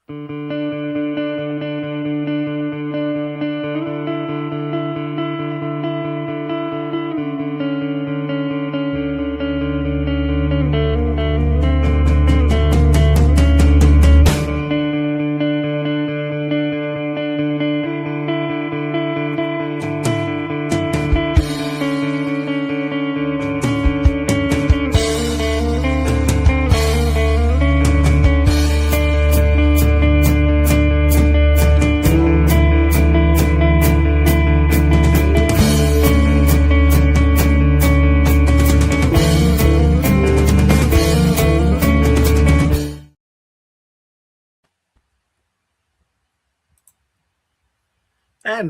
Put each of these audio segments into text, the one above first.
And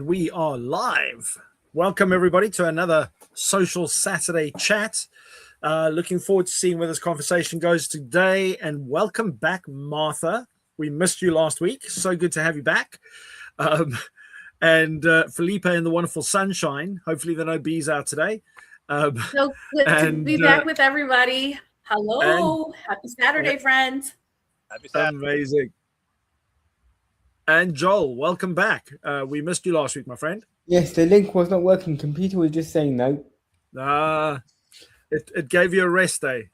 we are live. Welcome, everybody, to another Social Saturday chat. Looking forward to seeing where this conversation goes today. And welcome back, Martha. We missed you last week. So good to have you back. And Felipe and the wonderful sunshine. Hopefully there are no bees out today. So good to be back with everybody. Hello. Happy Saturday, friends. Happy Saturday. Amazing. And Joel, welcome back. We missed you last week, my friend. Yes, the link was not working. Computer was just saying no. It gave you a rest day.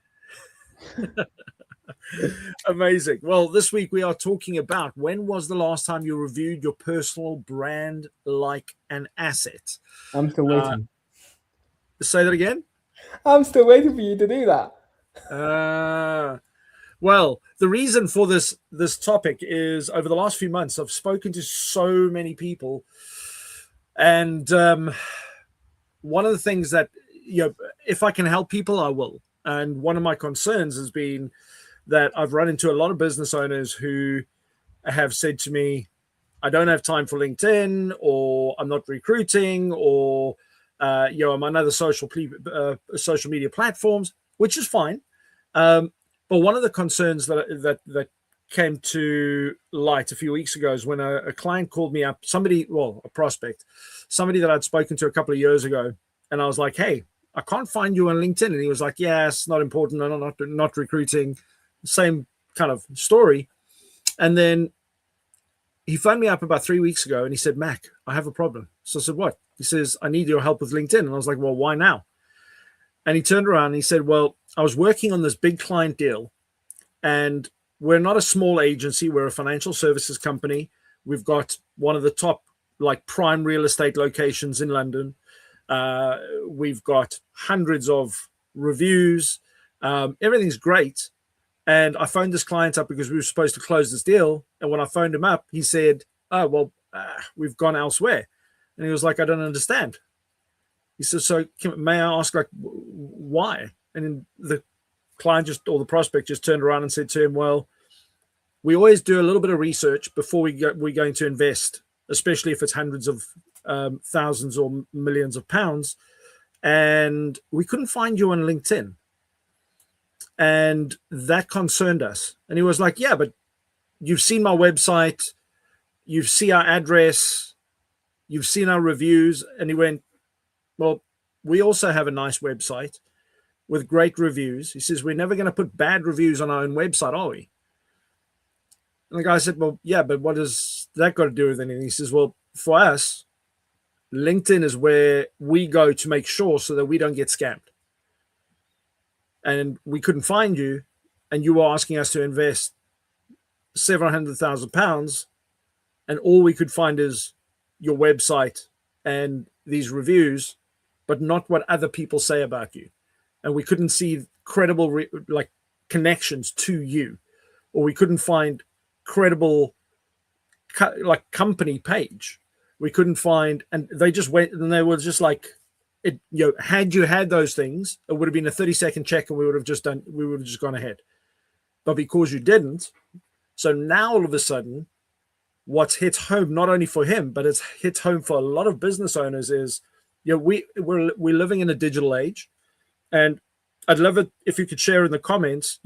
Amazing. Well, this week we are talking about when was the last time you reviewed your personal brand like an asset? I'm still waiting. Say that again? I'm still waiting for you to do that. Well, the reason for this topic is over the last few months, I've spoken to so many people. And one of the things that, if I can help people, I will. And one of my concerns has been that I've run into a lot of business owners who have said to me, I don't have time for LinkedIn, or I'm not recruiting, or, I'm on other social media platforms, which is fine. But one of the concerns that came to light a few weeks ago is when a client called me up, a prospect, somebody that I'd spoken to a couple of years ago. And I was like, hey, I can't find you on LinkedIn. And he was like, yeah, it's not important. I'm not recruiting. Same kind of story. And then he phoned me up about 3 weeks ago and he said, Mac, I have a problem. So I said, what? He says, I need your help with LinkedIn. And I was like, well, why now? And he turned around and he said, well, I was working on this big client deal, and we're not a small agency. We're a financial services company. We've got one of the top prime real estate locations in London. We've got hundreds of reviews. Everything's great. And I phoned this client up because we were supposed to close this deal. And when I phoned him up, he said, oh, well, we've gone elsewhere. And he was like, I don't understand. He said, so may I ask, why? And then the client the prospect just turned around and said to him, well, we always do a little bit of research before we're going to invest, especially if it's hundreds of thousands or millions of pounds. And we couldn't find you on LinkedIn. And that concerned us. And he was like, yeah, but you've seen my website. You've seen our address. You've seen our reviews. And he went, well, we also have a nice website with great reviews. He says, we're never going to put bad reviews on our own website, are we? And the guy said, well, yeah, but what has that got to do with anything? He says, well, for us, LinkedIn is where we go to make sure so that we don't get scammed. And we couldn't find you, and you were asking us to invest £700,000, and all we could find is your website and these reviews, but not what other people say about you. And we couldn't see credible connections to you, or we couldn't find credible company page. We couldn't find, and they just went, and they were just like, it, had you had those things, it would have been a 30-second check, and we would have just gone ahead. But because you didn't, so now all of a sudden, what's hit home not only for him, but it's hit home for a lot of business owners is, we're living in a digital age. And I'd love it if you could share in the comments,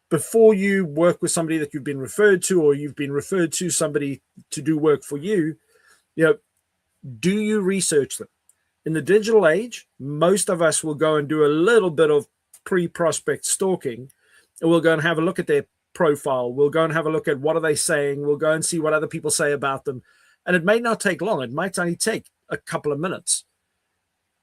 before you work with somebody that you've been referred to, or you've been referred to somebody to do work for you, do you research them? In the digital age, most of us will go and do a little bit of pre-prospect stalking, and we'll go and have a look at their profile. We'll go and have a look at what are they saying. We'll go and see what other people say about them. And it may not take long. It might only take a couple of minutes.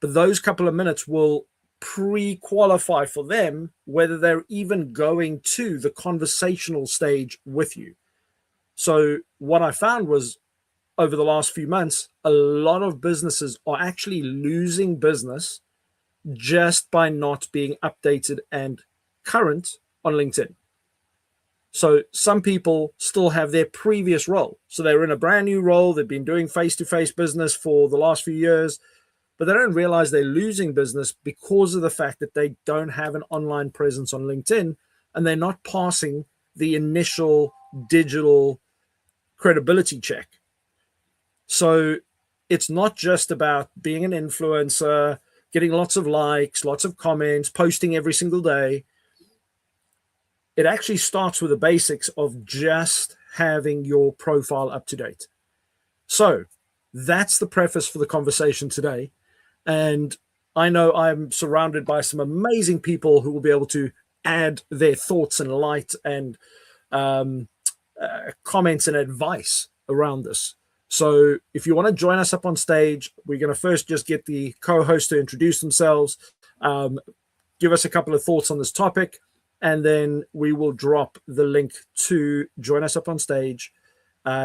But those couple of minutes will pre-qualify for them whether they're even going to the conversational stage with you. So what I found was over the last few months, a lot of businesses are actually losing business just by not being updated and current on LinkedIn. So some people still have their previous role. So they're in a brand new role. They've been doing face-to-face business for the last few years, but they don't realize they're losing business because of the fact that they don't have an online presence on LinkedIn and they're not passing the initial digital credibility check. So it's not just about being an influencer, getting lots of likes, lots of comments, posting every single day. It actually starts with the basics of just having your profile up to date. So that's the preface for the conversation today. And I know I'm surrounded by some amazing people who will be able to add their thoughts and light and comments and advice around this. So if you want to join us up on stage, we're going to first just get the co-host to introduce themselves, give us a couple of thoughts on this topic, and then we will drop the link to join us up on stage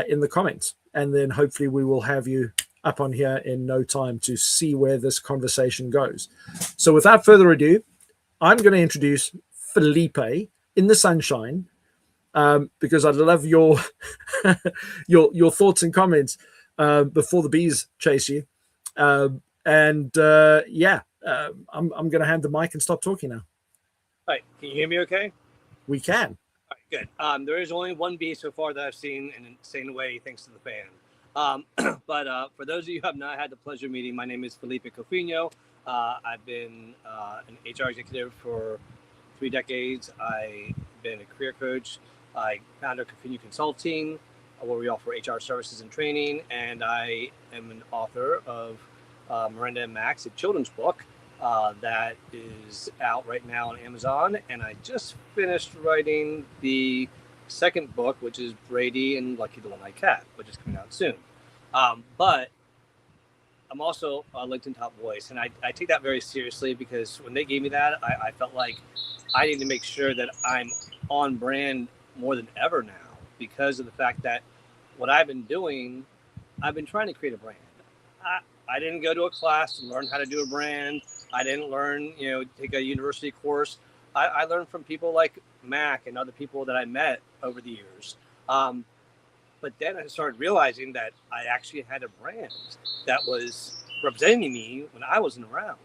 in the comments. And then hopefully we will have you up on here in no time to see where this conversation goes. So without further ado, I'm going to introduce Felipe in the sunshine, because I'd love your your thoughts and comments before the bees chase you. I'm going to hand the mic and stop talking now. All right, can you hear me okay? We can. All right, good. There is only one bee so far that I've seen in an insane way thanks to the fan. But for those of you who have not had the pleasure of meeting, my name is Felipe Cofino. I've been an HR executive for 3 decades. I've been a career coach. I founded Cofino Consulting, where we offer HR services and training. And I am an author of Miranda and Max, a children's book that is out right now on Amazon. And I just finished writing the second book, which is Brady and Lucky the One-Eyed Cat, which is coming out soon. But I'm also a LinkedIn top voice, and I take that very seriously because when they gave me that, I felt like I need to make sure that I'm on brand more than ever now because of the fact that what I've been doing, I've been trying to create a brand. I didn't go to a class and learn how to do a brand. I didn't learn, take a university course. I learned from people like Mac and other people that I met over the years. But then I started realizing that I actually had a brand that was representing me when I wasn't around.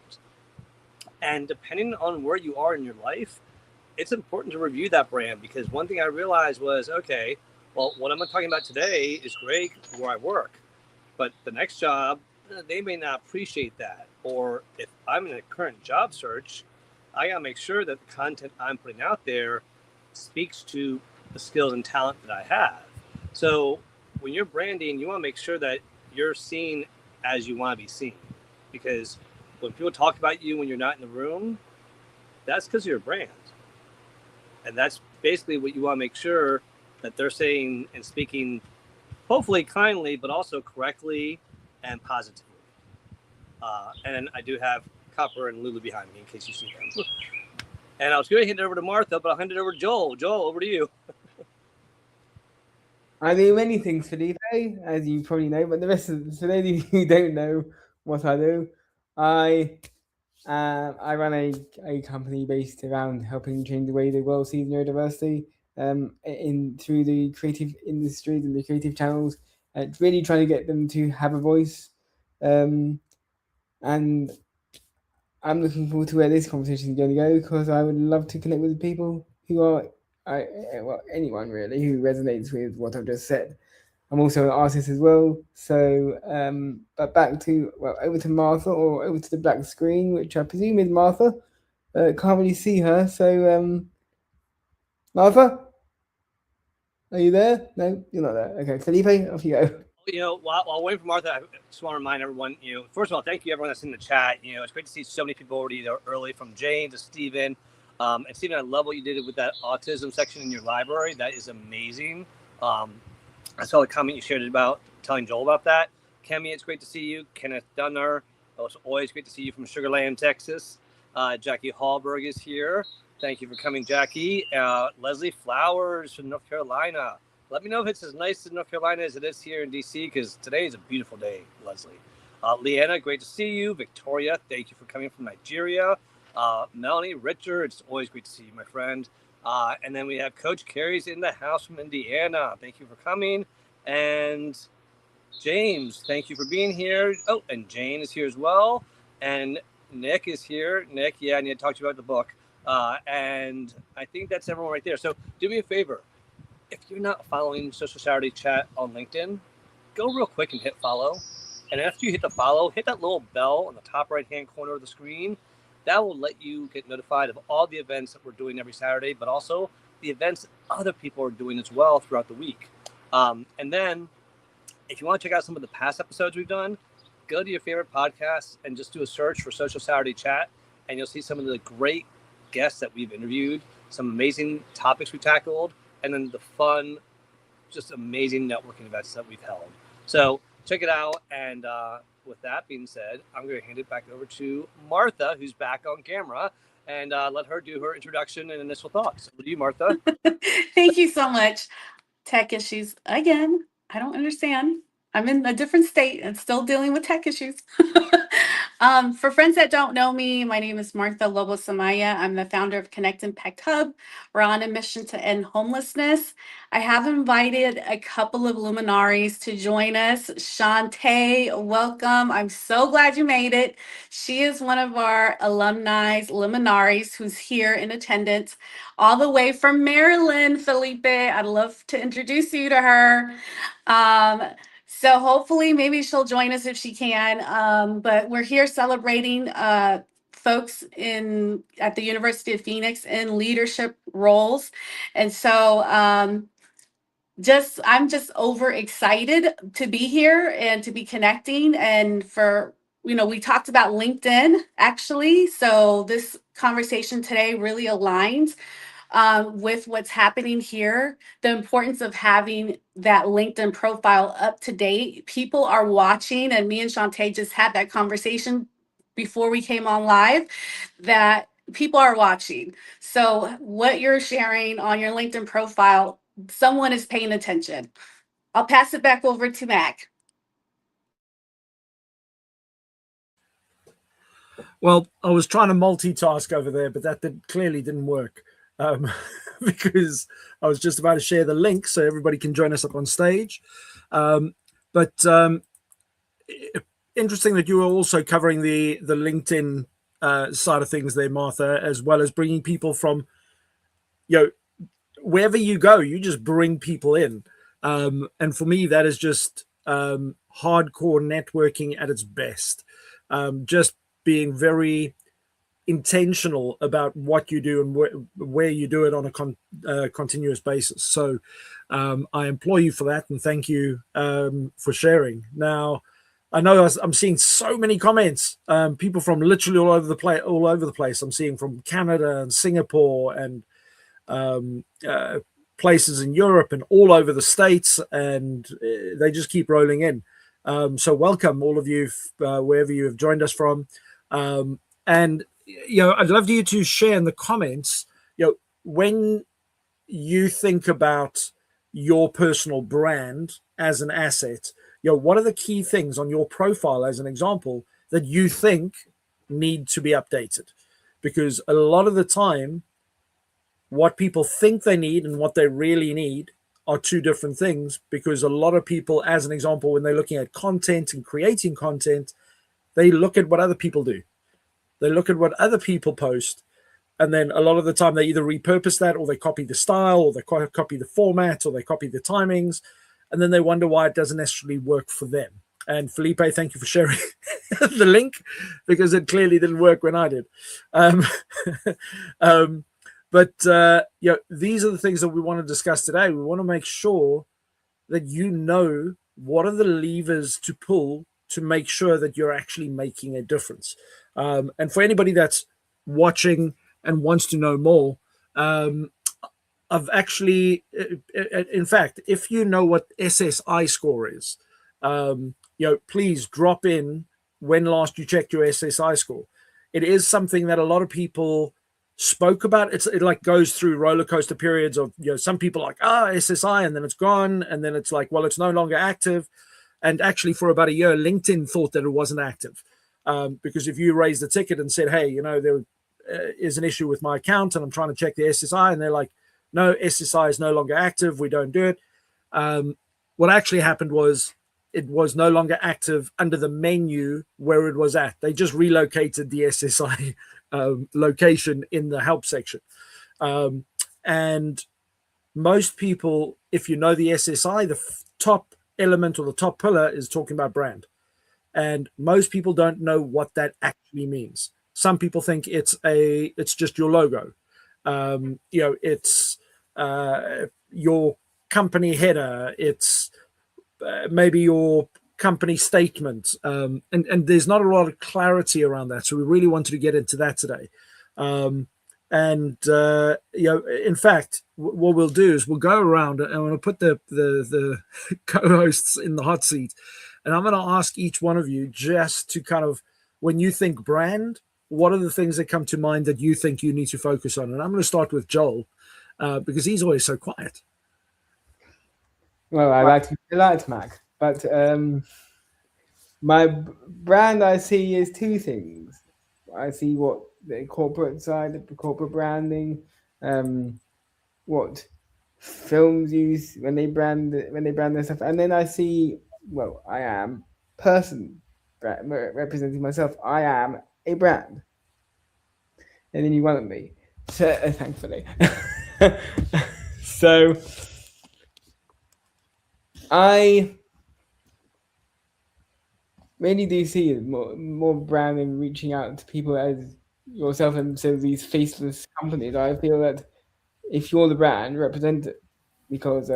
And depending on where you are in your life, it's important to review that brand because one thing I realized was, okay, well, what I'm talking about today is great where I work, but the next job, they may not appreciate that. Or if I'm in a current job search, I gotta make sure that the content I'm putting out there speaks to the skills and talent that I have. So when you're branding, you want to make sure that you're seen as you want to be seen. Because when people talk about you when you're not in the room, that's because of your brand. And that's basically what you want to make sure that they're saying and speaking, hopefully kindly, but also correctly and positively. And I do have Copper and Lulu behind me in case you see them. And I was going to hand it over to Martha, but I'll hand it over to Joel. Joel, over to you. I do many things, Felipe, as you probably know, but the rest of for those of you who don't know what I do, I run a company based around helping change the way the world sees neurodiversity through the creative industries and the creative channels. Really trying to get them to have a voice. And I'm looking forward to where this conversation is going to go because I would love to connect with people who are, anyone really who resonates with what I've just said. I'm also an artist as well. So, but over to Martha or over to the black screen, which I presume is Martha. Can't really see her. So, Martha, are you there? No, you're not there. Okay, Felipe, off you go. While waiting for Martha, I just want to remind everyone, first of all, thank you everyone that's in the chat. It's great to see so many people already there early, from Jane to Steven. And Stephen, I love what you did with that autism section in your library. That is amazing. I saw the comment you shared about telling Joel about that. Kemi, it's great to see you. Kenneth Dunner, it's always great to see you from Sugar Land, Texas. Jackie Hallberg is here. Thank you for coming, Jackie. Leslie Flowers from North Carolina. Let me know if it's as nice in North Carolina as it is here in DC, because today is a beautiful day, Leslie. Leanna, great to see you. Victoria, thank you for coming from Nigeria. Melanie, Richard, it's always great to see you, my friend. And then we have Coach Carey's in the house from Indiana. Thank you for coming. And James, thank you for being here. Oh, and Jane is here as well. And Nick is here. Nick, yeah, I need to talk to you about the book. And I think that's everyone right there. So do me a favor. If you're not following Social Saturday Chat on LinkedIn, go real quick and hit follow. And after you hit the follow, hit that little bell on the top right-hand corner of the screen. That will let you get notified of all the events that we're doing every Saturday, but also the events other people are doing as well throughout the week. And then if you want to check out some of the past episodes we've done, go to your favorite podcasts and just do a search for Social Saturday Chat, and you'll see some of the great guests that we've interviewed, some amazing topics we tackled, and then the fun, just amazing networking events that we've held. So check it out. And with that being said, I'm going to hand it back over to Martha, who's back on camera, and let her do her introduction and initial thoughts. Over to you, Martha. Thank you so much. Tech issues again. I don't understand. I'm in a different state and still dealing with tech issues. For friends that don't know me, my name is Martha Lobo-Samaya. I'm the founder of Connect Impact Hub. We're on a mission to end homelessness. I have invited a couple of luminaries to join us. Shantae, welcome. I'm so glad you made it. She is one of our alumni luminaries who's here in attendance all the way from Maryland, Felipe. I'd love to introduce you to her. So hopefully maybe she'll join us if she can. But we're here celebrating folks at the University of Phoenix in leadership roles. And so I'm just overexcited to be here and to be connecting. And we talked about LinkedIn actually. So this conversation today really aligns with what's happening here, the importance of having that LinkedIn profile up to date. People are watching, and me and Shantae just had that conversation before we came on live, that people are watching. So what you're sharing on your LinkedIn profile, someone is paying attention. I'll pass it back over to Mac. Well, I was trying to multitask over there, but that clearly didn't work. Because I was just about to share the link so everybody can join us up on stage. But interesting that you were also covering the LinkedIn side of things there, Martha, as well as bringing people from, wherever you go, you just bring people in. And for me, that is just hardcore networking at its best. Just being very intentional about what you do and where you do it on a continuous basis. So I implore you for that, and thank you for sharing. Now, I know I'm seeing so many comments, people from literally all over the place. I'm seeing from Canada and Singapore and places in Europe and all over the States, and they just keep rolling in. So welcome all of you, wherever you have joined us from. And I'd love you to share in the comments, when you think about your personal brand as an asset, what are the key things on your profile, as an example, that you think need to be updated? Because a lot of the time, what people think they need and what they really need are two different things, because a lot of people, as an example, when they're looking at content and creating content, they look at what other people do. They look at what other people post, and then a lot of the time they either repurpose that, or they copy the style, or they copy the format, or they copy the timings, and then they wonder why it doesn't necessarily work for them. And Felipe, thank you for sharing the link, because it clearly didn't work when I did. But these are the things that we want to discuss today. We want to make sure that you know what are the levers to pull to make sure that you're actually making a difference. And for anybody that's watching and wants to know more, I've actually, in fact, if you know what SSI score is, please drop in when last you checked your SSI score. It is something that a lot of people spoke about. It like goes through roller coaster periods of, some people like, SSI, and then it's gone. And then it's like, well, it's no longer active. And actually for about a year, LinkedIn thought that it wasn't active. Because if you raised the ticket and said, hey, there is an issue with my account and I'm trying to check the SSI, and they're like, no, SSI is no longer active. We don't do it. What actually happened was it was no longer active under the menu where it was at. They just relocated the SSI location in the help section. And most people, if you know the SSI, the top element or the top pillar is talking about brand. And most people don't know what that actually means. Some people think it's just your logo. It's your company header. It's maybe your company statement. And there's not a lot of clarity around that. So we really wanted to get into that today. In fact, what we'll do is we'll go around and I'm going to put the co-hosts in the hot seat. And I'm going to ask each one of you just to kind of, when you think brand, what are the things that come to mind that you think you need to focus on? And I'm going to start with Joel because he's always so quiet. Well, I liked Mac, but my brand I see is two things. I see what the corporate side, the corporate branding, what films use when they brand their stuff, and then I see, well, I am representing myself. I am a brand, and then you want me, so thankfully. So I really do see more branding reaching out to people as yourself and so these faceless companies. I feel that if you're the brand, represent it, because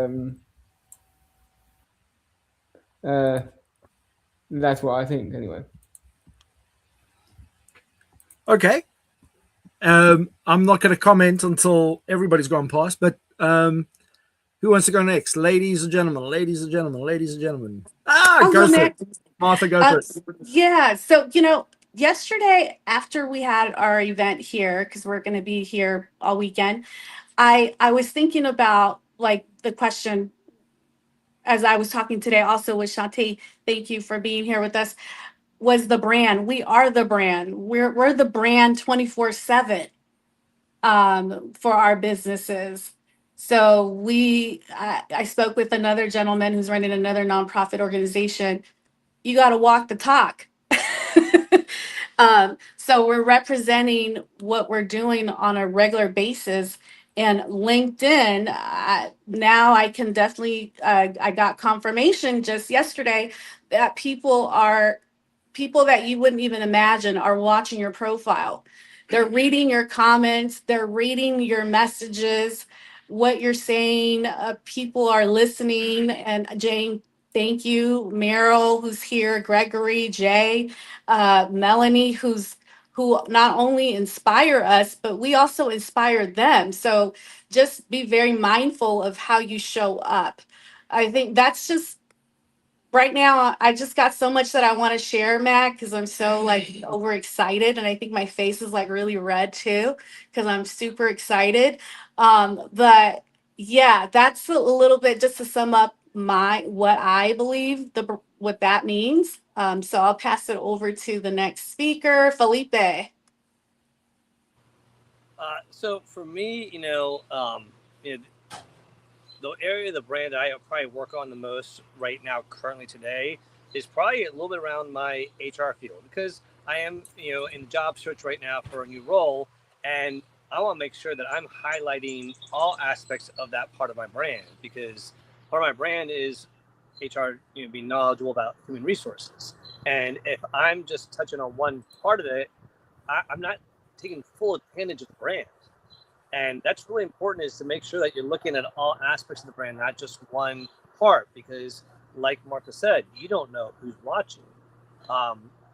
that's what I think anyway. Okay. I'm not going to comment until everybody's gone past, but who wants to go next? Ladies and gentlemen. Go for it. Martha, go for it. Yeah. So, yesterday after we had our event here, because we're going to be here all weekend, I was thinking about like the question as I was talking today also with Shantae. Thank you for being here with us. Was the brand. We are the brand. We're the brand 24/7 for our businesses. So I spoke with another gentleman who's running another nonprofit organization. You got to walk the talk. So we're representing what we're doing on a regular basis. And LinkedIn, now I can definitely, I got confirmation just yesterday that people that you wouldn't even imagine are watching your profile. They're reading your comments, they're reading your messages, what you're saying. People are listening. And Jane, thank you. Meryl, who's here, Gregory, Jay, Melanie, who not only inspire us, but we also inspire them. So just be very mindful of how you show up. I think that's just right now. I just got so much that I want to share, Mac, because I'm so like overexcited, and I think my face is like really red too because I'm super excited. But yeah, that's a little bit just to sum up what I believe what that means. So I'll pass it over to the next speaker, Felipe. So for me, the area of the brand that I probably work on the most right now, currently today, is probably a little bit around my HR field, because I am, in job search right now for a new role, and I want to make sure that I'm highlighting all aspects of that part of my brand, because part of my brand is HR, being knowledgeable about human resources. And if I'm just touching on one part of it, I'm not taking full advantage of the brand. And that's really important, is to make sure that you're looking at all aspects of the brand, not just one part, because like Martha said, you don't know who's watching.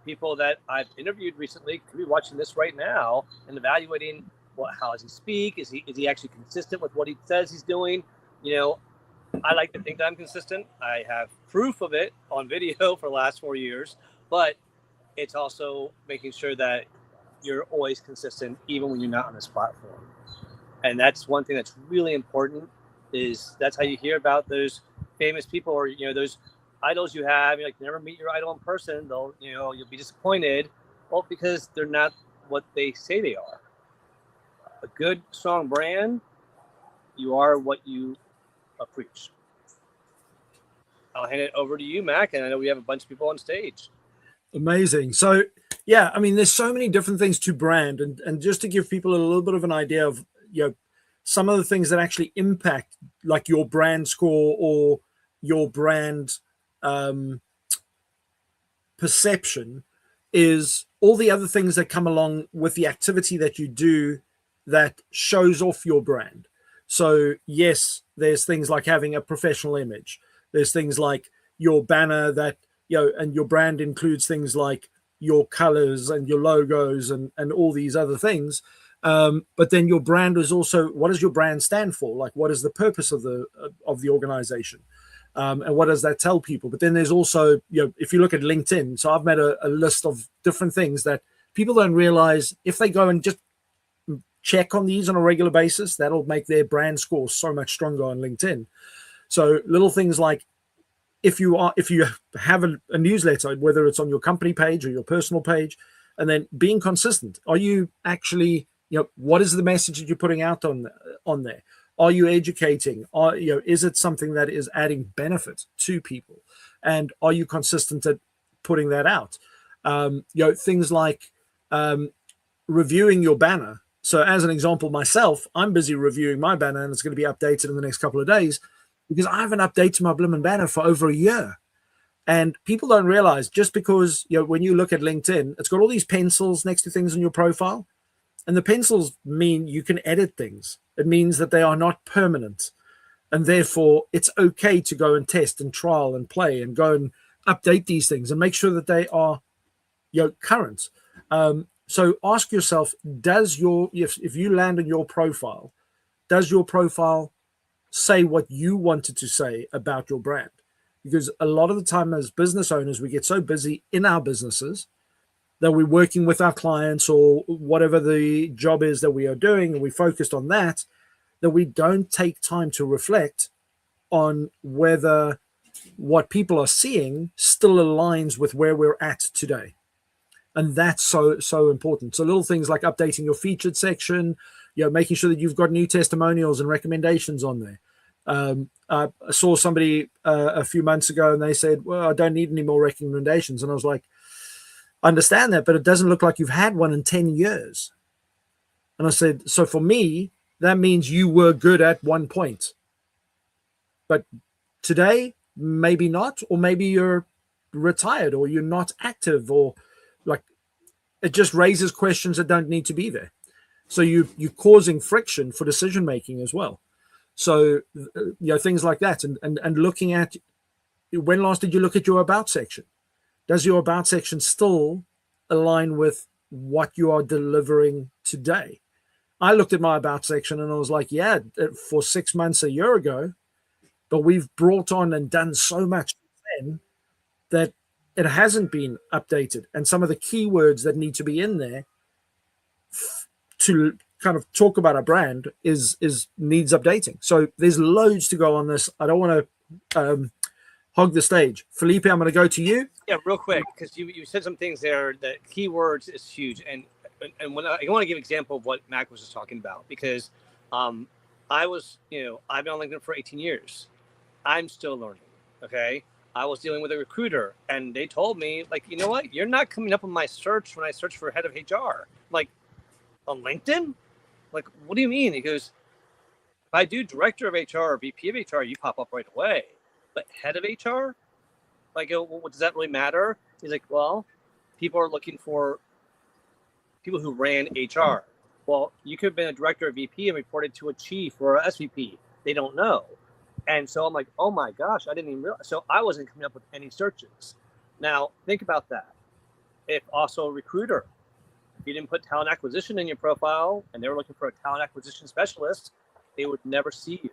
People that I've interviewed recently could be watching this right now and evaluating how does he speak? Is he actually consistent with what he says he's doing? You know, I like to think that I'm consistent. I have proof of it on video for the last 4 years, but it's also making sure that you're always consistent, even when you're not on this platform. And that's one thing that's really important. Is that's how you hear about those famous people, or those idols you have. You're like, never meet your idol in person. You'll be disappointed. Well, because they're not what they say they are. A good, strong brand, you are what you preach. I'll hand it over to you, Mac, and I know we have a bunch of people on stage. Amazing. So, yeah, I mean, there's so many different things to brand, and just to give people a little bit of an idea of, some of the things that actually impact like your brand score or your brand perception is all the other things that come along with the activity that you do that shows off your brand. So yes, there's things like having a professional image. There's things like your banner that, and your brand includes things like your colors and your logos and all these other things. But then your brand is also, what does your brand stand for? Like, what is the purpose of the organization? And what does that tell people? But then there's also, if you look at LinkedIn, so I've made a list of different things that people don't realize if they go and just check on these on a regular basis, that'll make their brand score so much stronger on LinkedIn. So little things like if you have a newsletter, whether it's on your company page or your personal page, and then being consistent. Are you actually, what is the message that you're putting out on there? Are you educating? Is it something that is adding benefit to people? And are you consistent at putting that out? Things like reviewing your banner. So as an example, myself, I'm busy reviewing my banner, and it's going to be updated in the next couple of days because I haven't updated my blimmin' banner for over a year. And people don't realize, just because, when you look at LinkedIn, it's got all these pencils next to things on your profile. And the pencils mean you can edit things. It means that they are not permanent. And therefore, it's okay to go and test and trial and play and go and update these things and make sure that they are current. So ask yourself, if you land on your profile, does your profile say what you wanted to say about your brand? Because a lot of the time as business owners, we get so busy in our businesses that we're working with our clients or whatever the job is that we are doing, and we focused on that we don't take time to reflect on whether what people are seeing still aligns with where we're at today. And that's so important. So little things like updating your featured section, making sure that you've got new testimonials and recommendations on there. I saw somebody a few months ago, and they said, well, I don't need any more recommendations. And I was like, I understand that, but it doesn't look like you've had one in 10 years. And I said, so for me, that means you were good at one point. But today, maybe not, or maybe you're retired or you're not active, or like it just raises questions that don't need to be there. So you're causing friction for decision making as well. So things like that, and looking at, when last did you look at your about section? Does your about section still align with what you are delivering today? I looked at my about section and I was like, yeah, for 6 months a year ago, but we've brought on and done so much then that it hasn't been updated. And some of the keywords that need to be in there to kind of talk about a brand is needs updating. So there's loads to go on this. I don't want to hog the stage. Felipe, I'm going to go to you. Yeah, real quick, because you said some things there that keywords is huge. And when I want to give an example of what Mac was just talking about, because I was, I've been on LinkedIn for 18 years. I'm still learning. Okay. I was dealing with a recruiter, and they told me, like, you know what? You're not coming up on my search when I search for head of HR. Like, on LinkedIn? Like, what do you mean? He goes, if I do director of HR or VP of HR, you pop up right away. But head of HR? Like, well, does that really matter? He's like, well, people are looking for people who ran HR. Well, you could have been a director or VP and reported to a chief or a SVP. They don't know. And so I'm like, oh my gosh, I didn't even realize. So I wasn't coming up with any searches. Now, think about that. If also a recruiter, If you didn't put talent acquisition in your profile and they were looking for a talent acquisition specialist, they would never see you.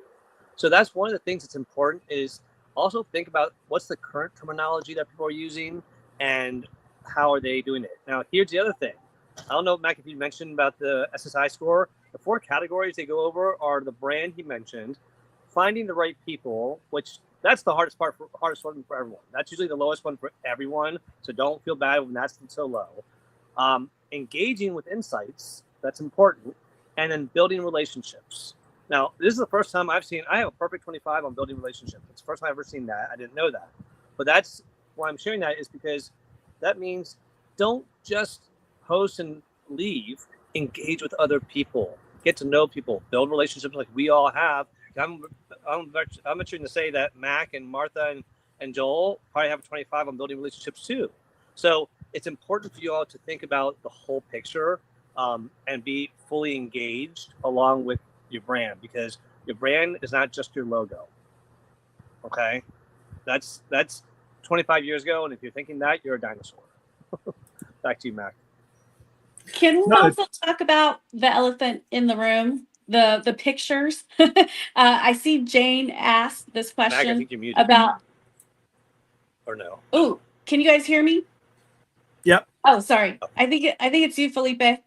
So that's one of the things that's important, is also think about what's the current terminology that people are using and how are they doing it. Now, here's the other thing. I don't know, Mac, if you mentioned about the SSI score. The 4 categories they go over are the brand he mentioned, finding the right people, which that's the hardest one for everyone. That's usually the lowest one for everyone. So don't feel bad when that's so low. Engaging with insights, that's important. And then building relationships. Now, this is the first time I have a perfect 25 on building relationships. It's the first time I've ever seen that. I didn't know that. But that's why I'm sharing that, is because that means don't just post and leave. Engage with other people. Get to know people. Build relationships like we all have. I'm venturing to say that Mac and Martha and Joel probably have a 25 on building relationships too. So it's important for you all to think about the whole picture and be fully engaged along with your brand, because your brand is not just your logo. Okay, that's 25 years ago, and if you're thinking that, you're a dinosaur. Back to you, Mac. Can we No, also talk about the elephant in the room, the pictures? I see Jane asked this Mac, I question think you're muted. about. Or no? Oh, can you guys hear me? Yep. Oh, sorry. I think it's you, Felipe.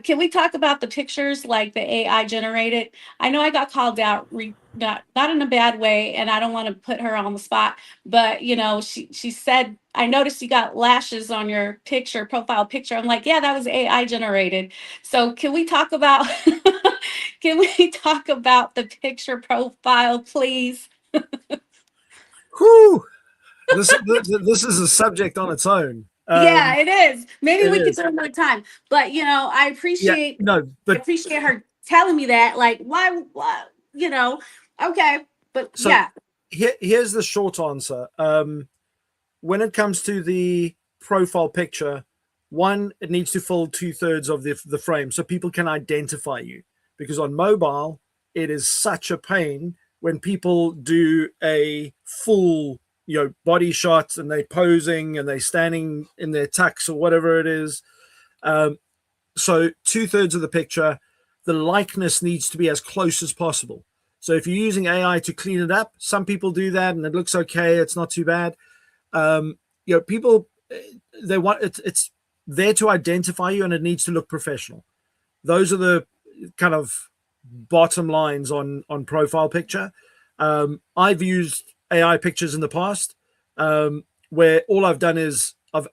Can we talk about the pictures, like the AI generated? I know I got called out, not in a bad way, and I don't want to put her on the spot, but she said, I noticed you got lashes on your profile picture. I'm like, yeah, that was AI generated. So can we talk about can we talk about the picture profile, please? Whew. This is a subject on its own. Yeah, it is. Maybe it we could is. do another time. But I Yeah, appreciate no, but her telling me that. Like, why? Okay, but so yeah. here's the short answer. When it comes to the profile picture, one, it needs to fill 2/3 of the frame so people can identify you. Because on mobile, it is such a pain when people do a full body shot and they posing and they standing in their tux or whatever it is. So 2/3 of the picture, the likeness needs to be as close as possible. So if you're using AI to clean it up, some people do that and it looks okay. It's not too bad. People, they want it's there to identify you, and it needs to look professional. Those are the kind of bottom lines on profile picture. I've used AI pictures in the past where all I've done is I've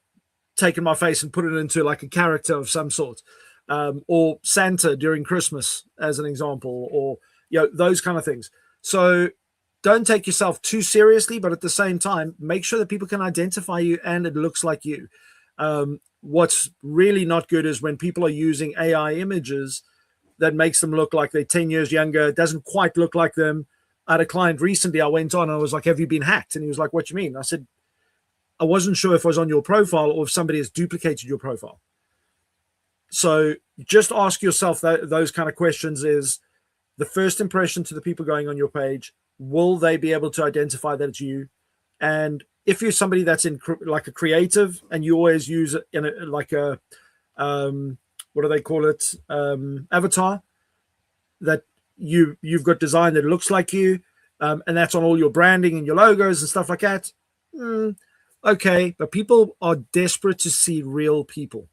taken my face and put it into like a character of some sort, or Santa during Christmas as an example, or those kind of things. So don't take yourself too seriously, but at the same time, make sure that people can identify you and it looks like you. What's really not good is when people are using AI images that makes them look like they're 10 years younger. It doesn't quite look like them. I had a client recently, I went on and I was like, have you been hacked? And he was like, what do you mean? I said, I wasn't sure if I was on your profile or if somebody has duplicated your profile. So just ask yourself those kind of questions. Is the first impression to the people going on your page, will they be able to identify that it's you? And if you're somebody that's in like a creative and you always use it in like a, what do they call it? Avatar, that you've got design that looks like you, and that's on all your branding and your logos and stuff like that. Okay, but people are desperate to see real people.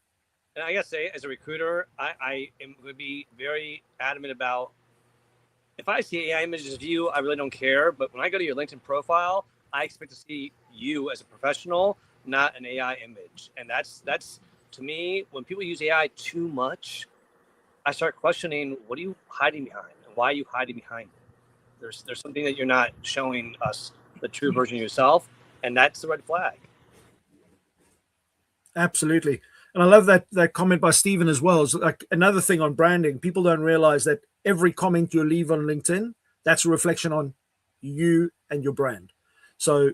And I gotta say, as a recruiter, I am going to be very adamant about, if I see AI images of you, I really don't care. But when I go to your LinkedIn profile, I expect to see you as a professional, not an AI image. And that's to me, when people use AI too much, I start questioning, what are you hiding behind? And why are you hiding behind it? There's something that you're not showing us, the true version of yourself, and that's the red flag. Absolutely. And I love that comment by Stephen as well. Is like another thing on branding. People don't realize that every comment you leave on LinkedIn, that's a reflection on you and your brand. So,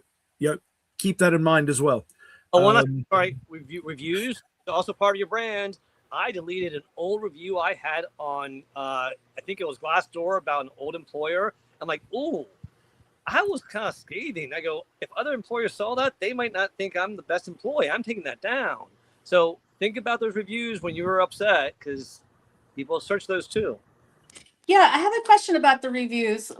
keep that in mind as well. Reviews also part of your brand. I deleted an old review I had on, I think it was Glassdoor, about an old employer. I'm like, ooh, I was kind of scathing. I go, if other employers saw that, they might not think I'm the best employee. I'm taking that down. So think about those reviews when you were upset, because people search those too. Yeah, I have a question about the reviews.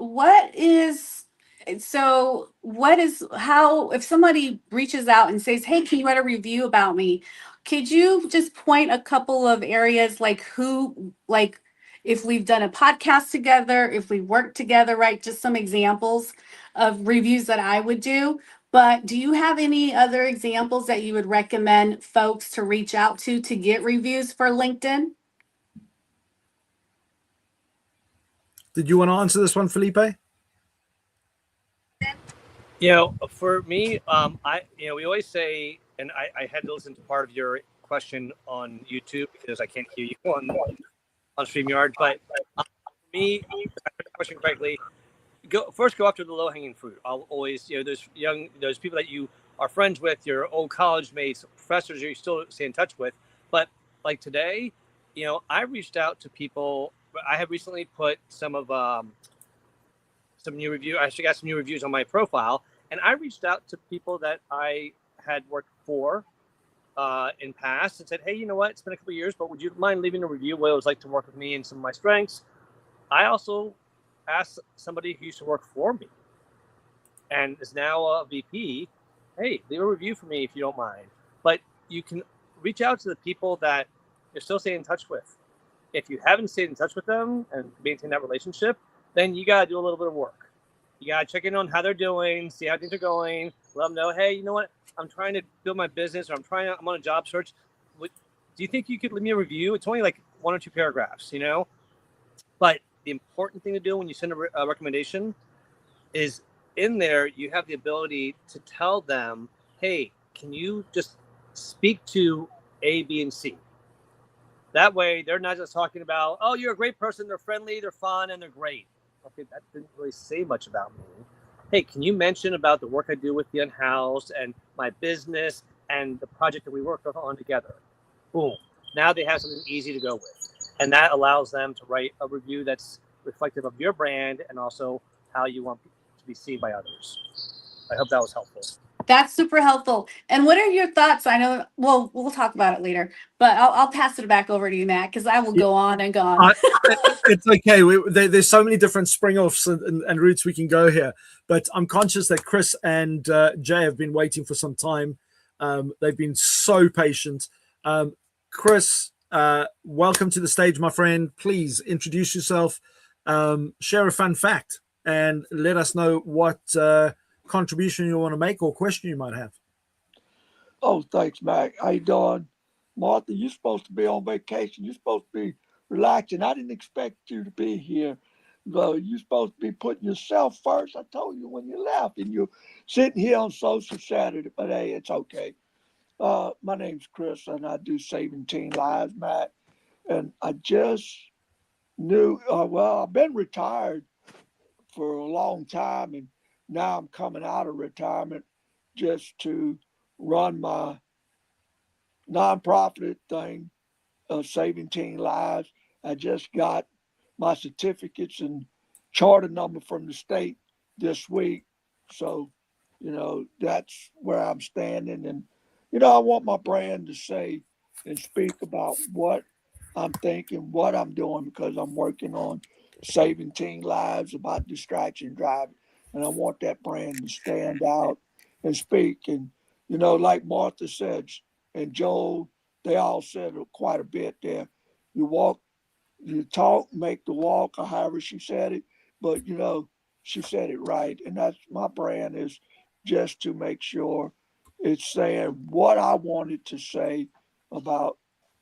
How, if somebody reaches out and says, "Hey, can you write a review about me?" Could you just point a couple of areas, like if we've done a podcast together, if we worked together, right? Just some examples of reviews that I would do. But do you have any other examples that you would recommend folks to reach out to get reviews for LinkedIn? Did you want to answer this one, Felipe? For me, we always say, and I had to listen to part of your question on YouTube because I can't hear you on StreamYard. But for me, if I heard the question correctly, go after the low hanging fruit. I'll always, those people that you are friends with, your old college mates, professors you still stay in touch with. But like today, I reached out to people. I have recently put some new review. I actually got some new reviews on my profile, and I reached out to people that I had worked for in past and said, "Hey, you know what? It's been a couple of years, but would you mind leaving a review what it was like to work with me and some of my strengths?" I also asked somebody who used to work for me and is now a VP, "Hey, leave a review for me if you don't mind." But you can reach out to the people that you're still staying in touch with. If you haven't stayed in touch with them and maintain that relationship, then you got to do a little bit of work. You got to check in on how they're doing, see how things are going, let them know, "Hey, you know what? I'm trying to build my business, or I'm on a job search. Do you think you could leave me a review?" It's only like 1 or 2 paragraphs, But the important thing to do when you send a recommendation is, in there, you have the ability to tell them, "Hey, can you just speak to A, B, and C?" That way, they're not just talking about, "Oh, you're a great person, they're friendly, they're fun, and they're great." Okay, that didn't really say much about me. "Hey, can you mention about the work I do with the in-house and my business and the project that we worked on together?" Boom. Now they have something easy to go with. And that allows them to write a review that's reflective of your brand and also how you want to be seen by others. I hope that was helpful. That's super helpful. And what are your thoughts? I know, well, we'll talk about it later, but I'll pass it back over to you, Matt, because I will go on and go on. It's okay. There's so many different spring-offs and routes we can go here. But I'm conscious that Chris and Jay have been waiting for some time. They've been so patient. Chris, welcome to the stage, my friend. Please introduce yourself, share a fun fact, and let us know what contribution you want to make or question you might have. Oh, thanks, Mac. How you doing? Martha, you're supposed to be on vacation. You're supposed to be relaxing. I didn't expect you to be here. You're supposed to be putting yourself first. I told you when you left, and you're sitting here on Social Saturday, but hey, it's okay. My name's Chris, and I do Saving Teen Lives, Matt. And I just knew, I've been retired for a long time, and now I'm coming out of retirement just to run my nonprofit thing, Saving Teen Lives. I just got my certificates and charter number from the state this week. So, that's where I'm standing. And, I want my brand to say and speak about what I'm thinking, what I'm doing, because I'm working on saving teen lives about distraction driving. And I want that brand to stand out and speak. And, like Martha said, and Joel, they all said quite a bit there. You talk, make the walk, or however she said it. But, she said it right. And that's my brand, is just to make sure it's saying what I wanted to say about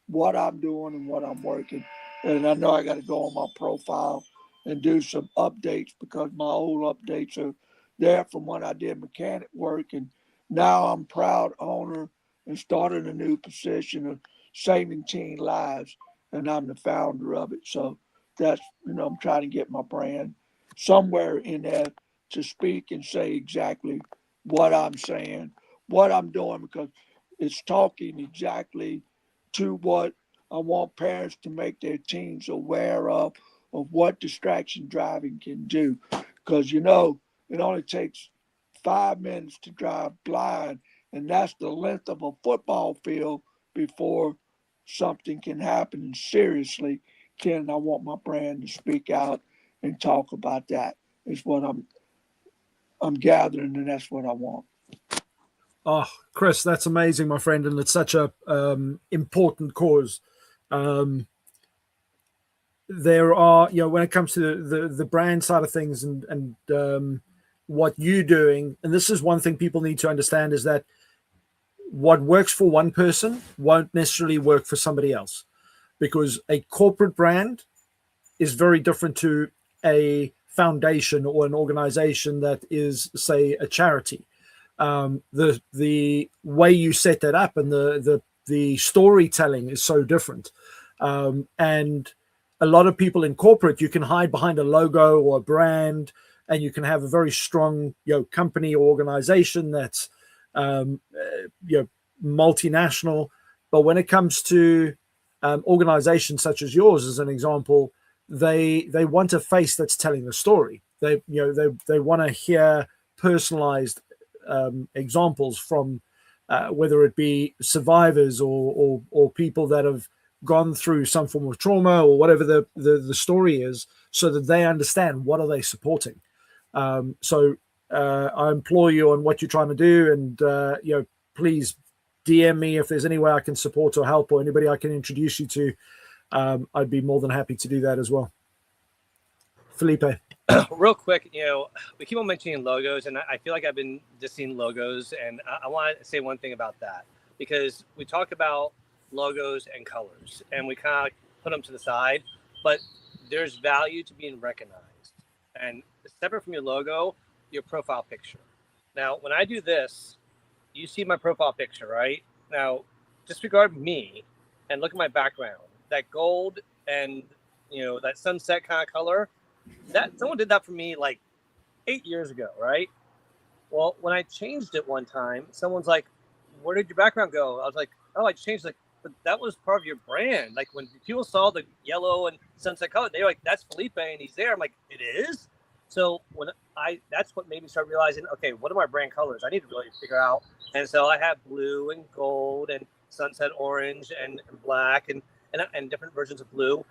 what I'm doing and what I'm working. And I know I got to go on my profile and do some updates, because my old updates are there from when I did mechanic work. And now I'm proud owner and started a new position of Saving Teen Lives, and I'm the founder of it. So that's, I'm trying to get my brand somewhere in there to speak and say exactly what I'm saying, what I'm doing, because it's talking exactly to what I want parents to make their teens aware of what distraction driving can do. Because, it only takes 5 minutes to drive blind, and that's the length of a football field before something can happen. And seriously, Ken, I want my brand to speak out and talk about that. Is what I'm gathering, and that's what I want. Oh, Chris, that's amazing, my friend, and it's such a important cause. There are, when it comes to the brand side of things and what you're doing, and this is one thing people need to understand, is that what works for one person won't necessarily work for somebody else, because a corporate brand is very different to a foundation or an organization that is, say, a charity. The way you set that up and the storytelling is so different. And a lot of people in corporate, you can hide behind a logo or a brand, and you can have a very strong, company or organization that's, multinational. But when it comes to organizations such as yours, as an example, they want a face that's telling the story. They want to hear personalized examples from whether it be survivors or people that have gone through some form of trauma or whatever the story is, so that they understand what are they supporting. So I implore you on what you're trying to do, and please DM me if there's any way I can support or help, or anybody I can introduce you to. I'd be more than happy to do that as well. Felipe. Real quick, we keep on mentioning logos, and I feel like I've been just seeing logos, and I want to say one thing about that, because we talk about logos and colors, and we kind of put them to the side, but there's value to being recognized. And separate from your logo, your profile picture. Now, when I do this, you see my profile picture, right? Now, disregard me and look at my background. That gold and, that sunset kind of color, that someone did that for me like 8 years ago, right? Well, when I changed it one time, someone's like, where did your background go? I was like, oh, I changed it. But that was part of your brand. Like when people saw the yellow and sunset color, they were like, that's Felipe and he's there. I'm like, it is? So that's what made me start realizing, okay, what are my brand colors? I need to really figure out. And so I have blue and gold and sunset orange and black and different versions of blue.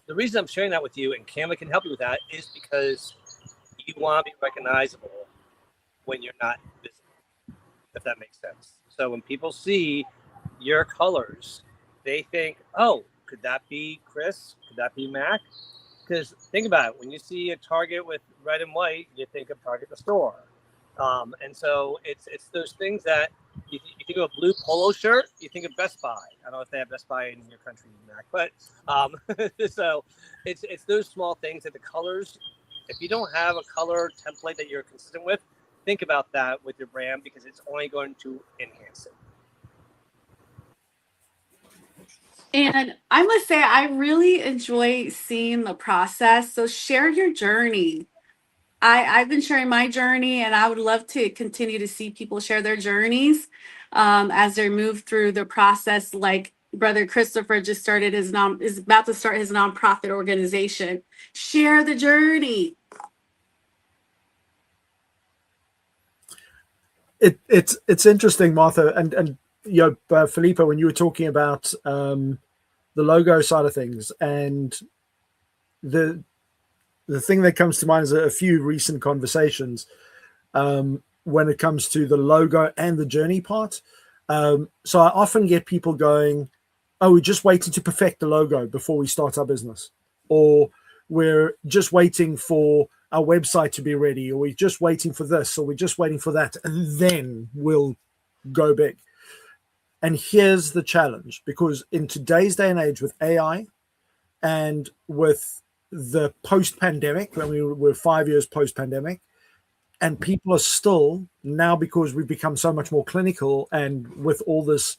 The reason I'm sharing that with you, and Canva can help you with that, is because you want to be recognizable when you're not visible, if that makes sense. So when people see your colors, they think, oh, could that be Chris? Could that be Mac? Because think about it, when you see a Target with red and white, you think of Target the store. And so it's those things that you think of a blue polo shirt, you think of Best Buy. I don't know if they have Best Buy in your country, Mac, but so it's those small things that the colors, if you don't have a color template that you're consistent with, think about that with your brand, because it's only going to enhance it. And I must say, I really enjoy seeing the process. So share your journey. I've been sharing my journey, and I would love to continue to see people share their journeys as they move through the process. Like Brother Christopher just started is about to start his nonprofit organization. Share the journey. It's interesting, Martha, and Felipe, when you were talking about the logo side of things, and the thing that comes to mind is a few recent conversations when it comes to the logo and the journey part. So I often get people going, oh, we're just waiting to perfect the logo before we start our business, or we're just waiting for our website to be ready, or we're just waiting for this, or we're just waiting for that, and then we'll go big. And here's the challenge, because in today's day and age with AI and with the post-pandemic, when we're 5 years post-pandemic, and people are still now, because we've become so much more clinical, and with all this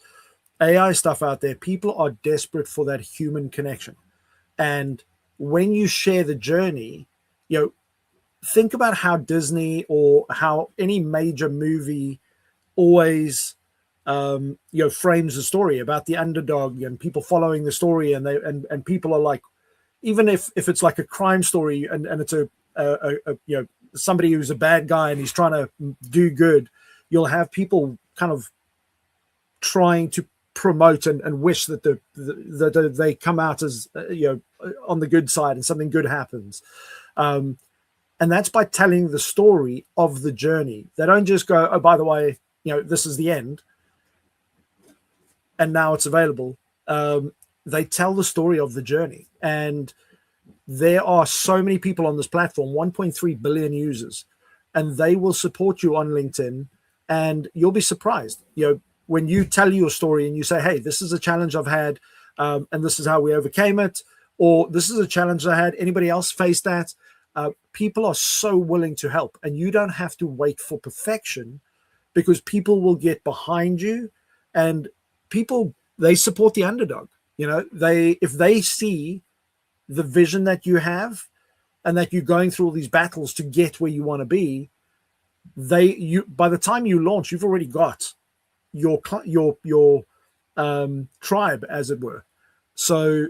AI stuff out there, people are desperate for that human connection. And when you share the journey, think about how Disney or how any major movie always frames the story about the underdog and people following the story, and people are like, even if it's like a crime story and it's a somebody who's a bad guy and he's trying to do good, you'll have people kind of trying to promote and wish that that they come out as on the good side and something good happens. And that's by telling the story of the journey. They don't just go, oh, by the way, this is the end and now it's available. They tell the story of the journey. And there are so many people on this platform, 1.3 billion users, and they will support you on LinkedIn. And you'll be surprised, when you tell your story and you say, hey, this is a challenge I've had, and this is how we overcame it, or this is a challenge I had. Anybody else face that? People are so willing to help, and you don't have to wait for perfection, because people will get behind you, and people, they support the underdog. If they see the vision that you have and that you're going through all these battles to get where you want to be, by the time you launch, you've already got your tribe, as it were. So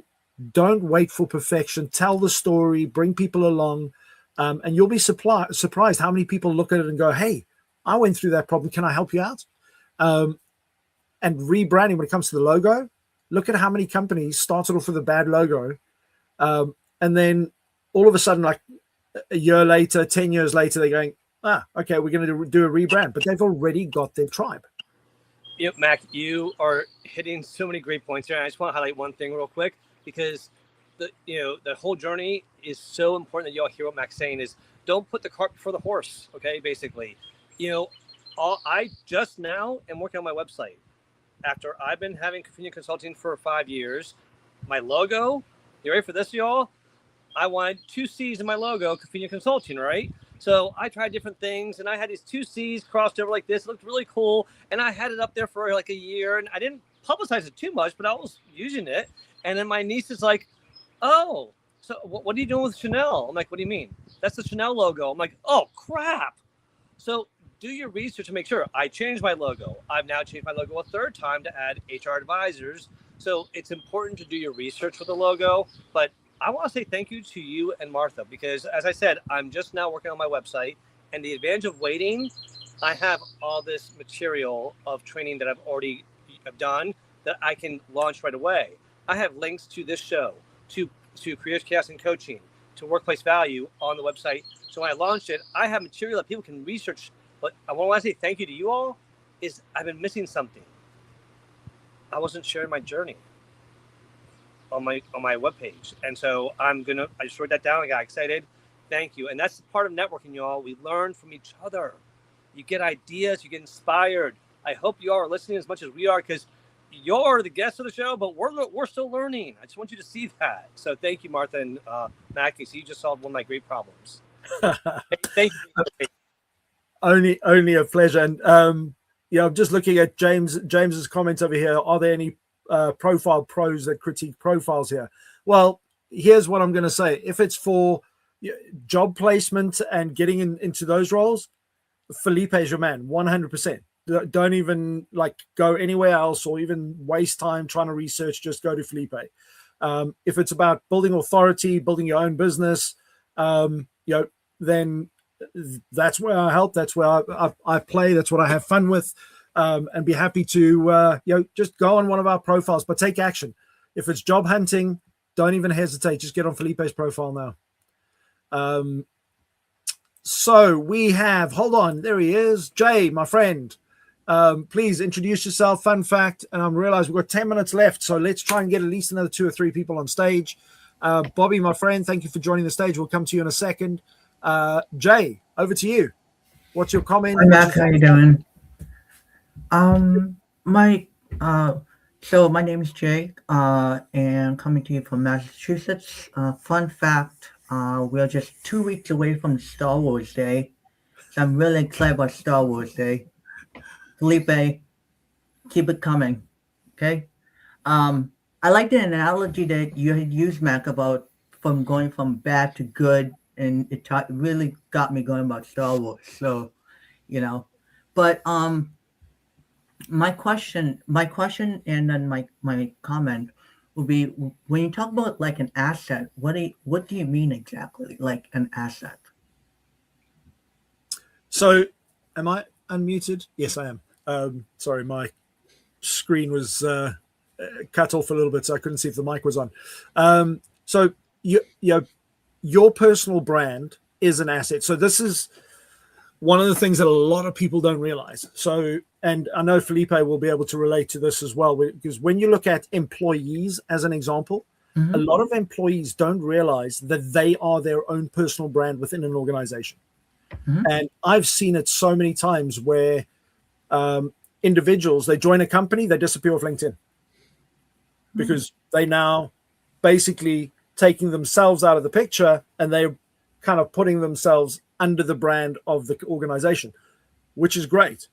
don't wait for perfection. Tell the story, bring people along, and you'll be surprised how many people look at it and go, hey, I went through that problem. Can I help you out? And rebranding, when it comes to the logo, look at how many companies started off with a bad logo. And then all of a sudden, like a year later, 10 years later, they're going, okay, we're going to do a rebrand, but they've already got their tribe. Mac, you are hitting so many great points here. I just want to highlight one thing real quick, because the whole journey is so important that y'all hear what Mac's saying is, don't put the cart before the horse. Okay. Basically, I just now am working on my website after I've been having Cofino Consulting for 5 years. My logo, you ready for this, y'all? I wanted 2 C's in my logo, Cofino Consulting, right? So I tried different things, and I had these 2 C's crossed over like this. It looked really cool, and I had it up there for like a year, and I didn't publicize it too much, but I was using it. And then my niece is like, oh, so what are you doing with Chanel? I'm like, what do you mean? That's the Chanel logo. I'm like, oh, crap. So do your research and make sure. I changed my logo. I've now changed my logo a 3rd time to add HR advisors. So it's important to do your research with the logo, but I want to say thank you to you and Martha, because as I said, I'm just now working on my website, and the advantage of waiting, I have all this material of training that I've already done that I can launch right away. I have links to this show, to Careers Chaos and Coaching, to Workplace Value on the website. So when I launched it, I have material that people can research. But I want to say thank you to you all, is I've been missing something. I wasn't sharing my journey on my webpage. And so I just wrote that down. I got excited. Thank you. And that's part of networking, y'all. We learn from each other. You get ideas, you get inspired. I hope you all are listening as much as we are, because you're the guests of the show, but we're still learning. I just want you to see that. So thank you, Martha and Mackie. So you just solved one of my great problems. Thank you. Only a pleasure. And I'm just looking at James's comments over here. Are there any profile pros that critique profiles here? Well, here's what I'm going to say. If it's for job placement and getting into those roles, Felipe is your man, 100%. Don't even go anywhere else or even waste time trying to research. Just go to Felipe. If it's about building authority, building your own business, then that's where I help. That's where I play. That's what I have fun with, and be happy to just go on one of our profiles, but take action. If it's job hunting, don't even hesitate. Just get on Felipe's profile now. So we have, hold on, there he is, Jay, my friend. Please introduce yourself. Fun fact, and I realize we've got 10 minutes left, so let's try and get at least another 2 or 3 people on stage. Bobby, my friend, thank you for joining the stage. We'll come to you in a second. Jay, over to you. What's your comment? Hi, Mac. How you doing? So my name is Jay, and coming to you from Massachusetts. Fun fact, we're just 2 weeks away from Star Wars Day, so I'm really excited about Star Wars Day. Felipe, keep it coming, okay? I like the analogy that you had used, Mac, about from going from bad to good, and it really got me going about Star Wars. So, but my question, and then my comment would be, when you talk about like an asset, what do you mean exactly, like an asset? So, am I unmuted? Yes, I am. Sorry, my screen was cut off a little bit, so I couldn't see if the mic was on. So your personal brand is an asset. So this is one of the things that a lot of people don't realize. So, and I know Felipe will be able to relate to this as well, because when you look at employees as an example, a lot of employees don't realize that they are their own personal brand within an organization. And I've seen it so many times where individuals, they join a company, they disappear off LinkedIn because they now basically taking themselves out of the picture, and they're kind of putting themselves under the brand of the organization, which is great.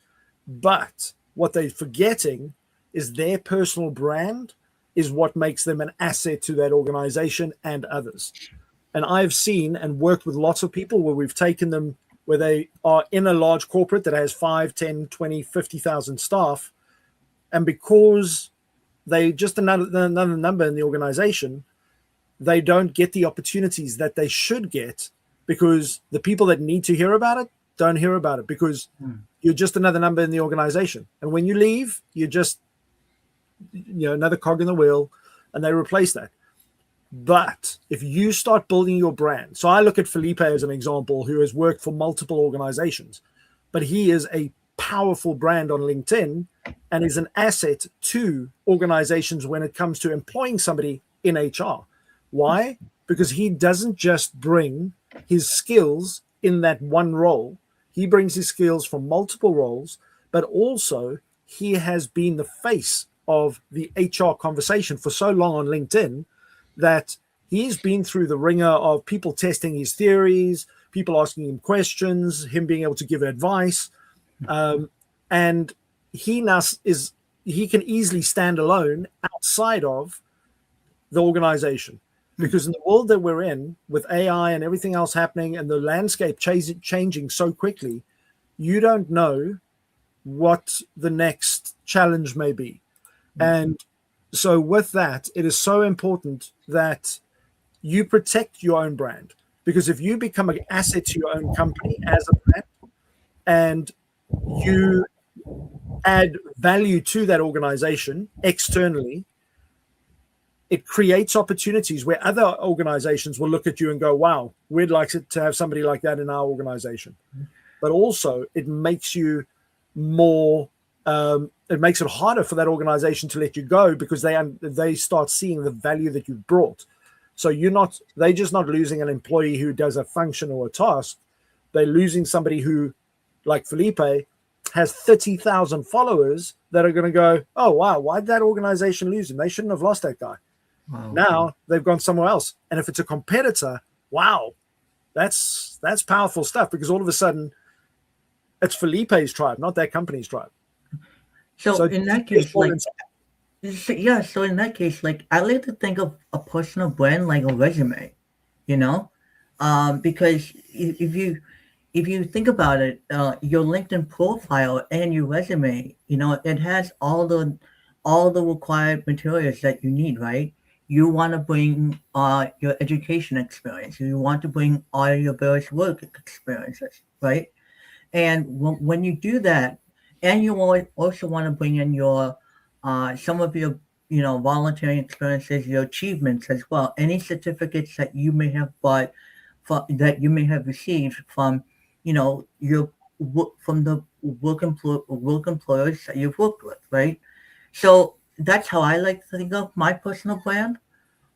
But what they're forgetting is their personal brand is what makes them an asset to that organization and others. And I've seen and worked with lots of people where we've taken them where they are in a large corporate that has 5, 10, 20, 50,000 staff. And because they just another number in the organization, they don't get the opportunities that they should get, because the people that need to hear about it don't hear about it, because you're just another number in the organization. And when you leave, you're just, another cog in the wheel, and they replace that. But if you start building your brand, so I look at Felipe as an example, who has worked for multiple organizations, but he is a powerful brand on LinkedIn and is an asset to organizations when it comes to employing somebody in HR. Why? Because he doesn't just bring his skills in that one role. He brings his skills from multiple roles, but also he has been the face of the HR conversation for so long on LinkedIn that he's been through the ringer of people testing his theories, people asking him questions, him being able to give advice. And he can easily stand alone outside of the organization. Because in the world that we're in, with AI and everything else happening and the landscape changing so quickly, you don't know what the next challenge may be. And so with that, it is so important that you protect your own brand. Because if you become an asset to your own company as a brand, and you add value to that organization externally, it creates opportunities where other organizations will look at you and go, wow, we'd like to have somebody like that in our organization. But also it makes you more, it makes it harder for that organization to let you go, because they start seeing the value that you've brought. So they're just not losing an employee who does a function or a task. They're losing somebody who, like Felipe, has 30,000 followers that are going to go, oh, wow, why did that organization lose him? They shouldn't have lost that guy. Wow. Now they've gone somewhere else. And if it's a competitor, wow, that's powerful stuff, because all of a sudden it's Felipe's tribe, not their company's tribe. So in that case, so in that case, like, I like to think of a personal brand like a resume, because if you think about it, your LinkedIn profile and your resume, it has all the required materials that you need, right? You want to bring your education experience. You want to bring all your various work experiences, right? And when you do that, and you also want to bring in your some of your volunteering experiences, your achievements as well, any certificates that you may have that you may have received from the work employers that you've worked with, right? So that's how I like to think of my personal brand.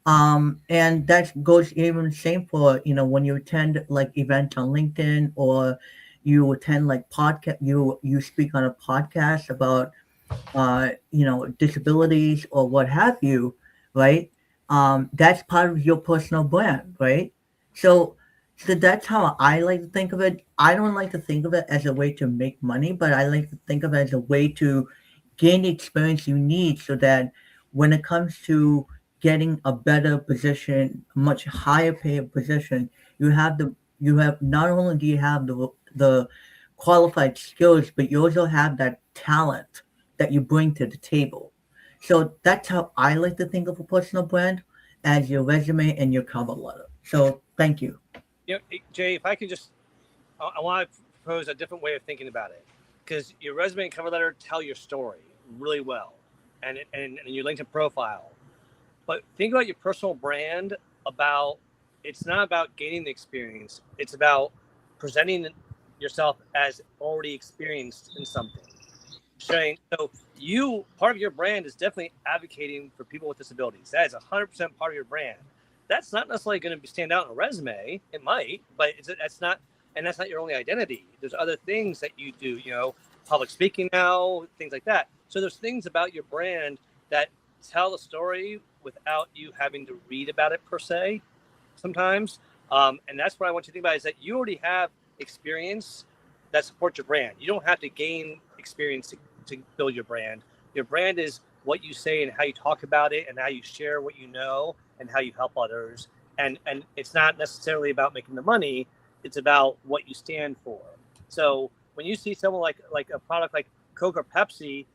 And that goes even same for, when you attend like events on LinkedIn, or you attend like podcast, you speak on a podcast about, disabilities or what have you, right? That's part of your personal brand, right? So that's how I like to think of it. I don't like to think of it as a way to make money, but I like to think of it as a way to gain the experience you need, so that when it comes to getting a better position, a much higher paid position, you have not only do you have the qualified skills, but you also have that talent that you bring to the table. So that's how I like to think of a personal brand, as your resume and your cover letter. So thank you. Jay, if I could I want to propose a different way of thinking about it, because your resume and cover letter tell your story really well. and your LinkedIn profile. But think about your personal brand. It's not about gaining the experience. It's about presenting yourself as already experienced in something. Showing so part of your brand is definitely advocating for people with disabilities. That is 100% part of your brand. That's not necessarily going to stand out in a resume. It might, but that's not your only identity. There's other things that you do, public speaking now, things like that. So there's things about your brand that tell the story without you having to read about it per se sometimes. And that's what I want you to think about, is that you already have experience that supports your brand. You don't have to gain experience to build your brand. Your brand is what you say and how you talk about it and how you share what you know and how you help others. And it's not necessarily about making the money. It's about what you stand for. So when you see someone like a product like Coke or Pepsi,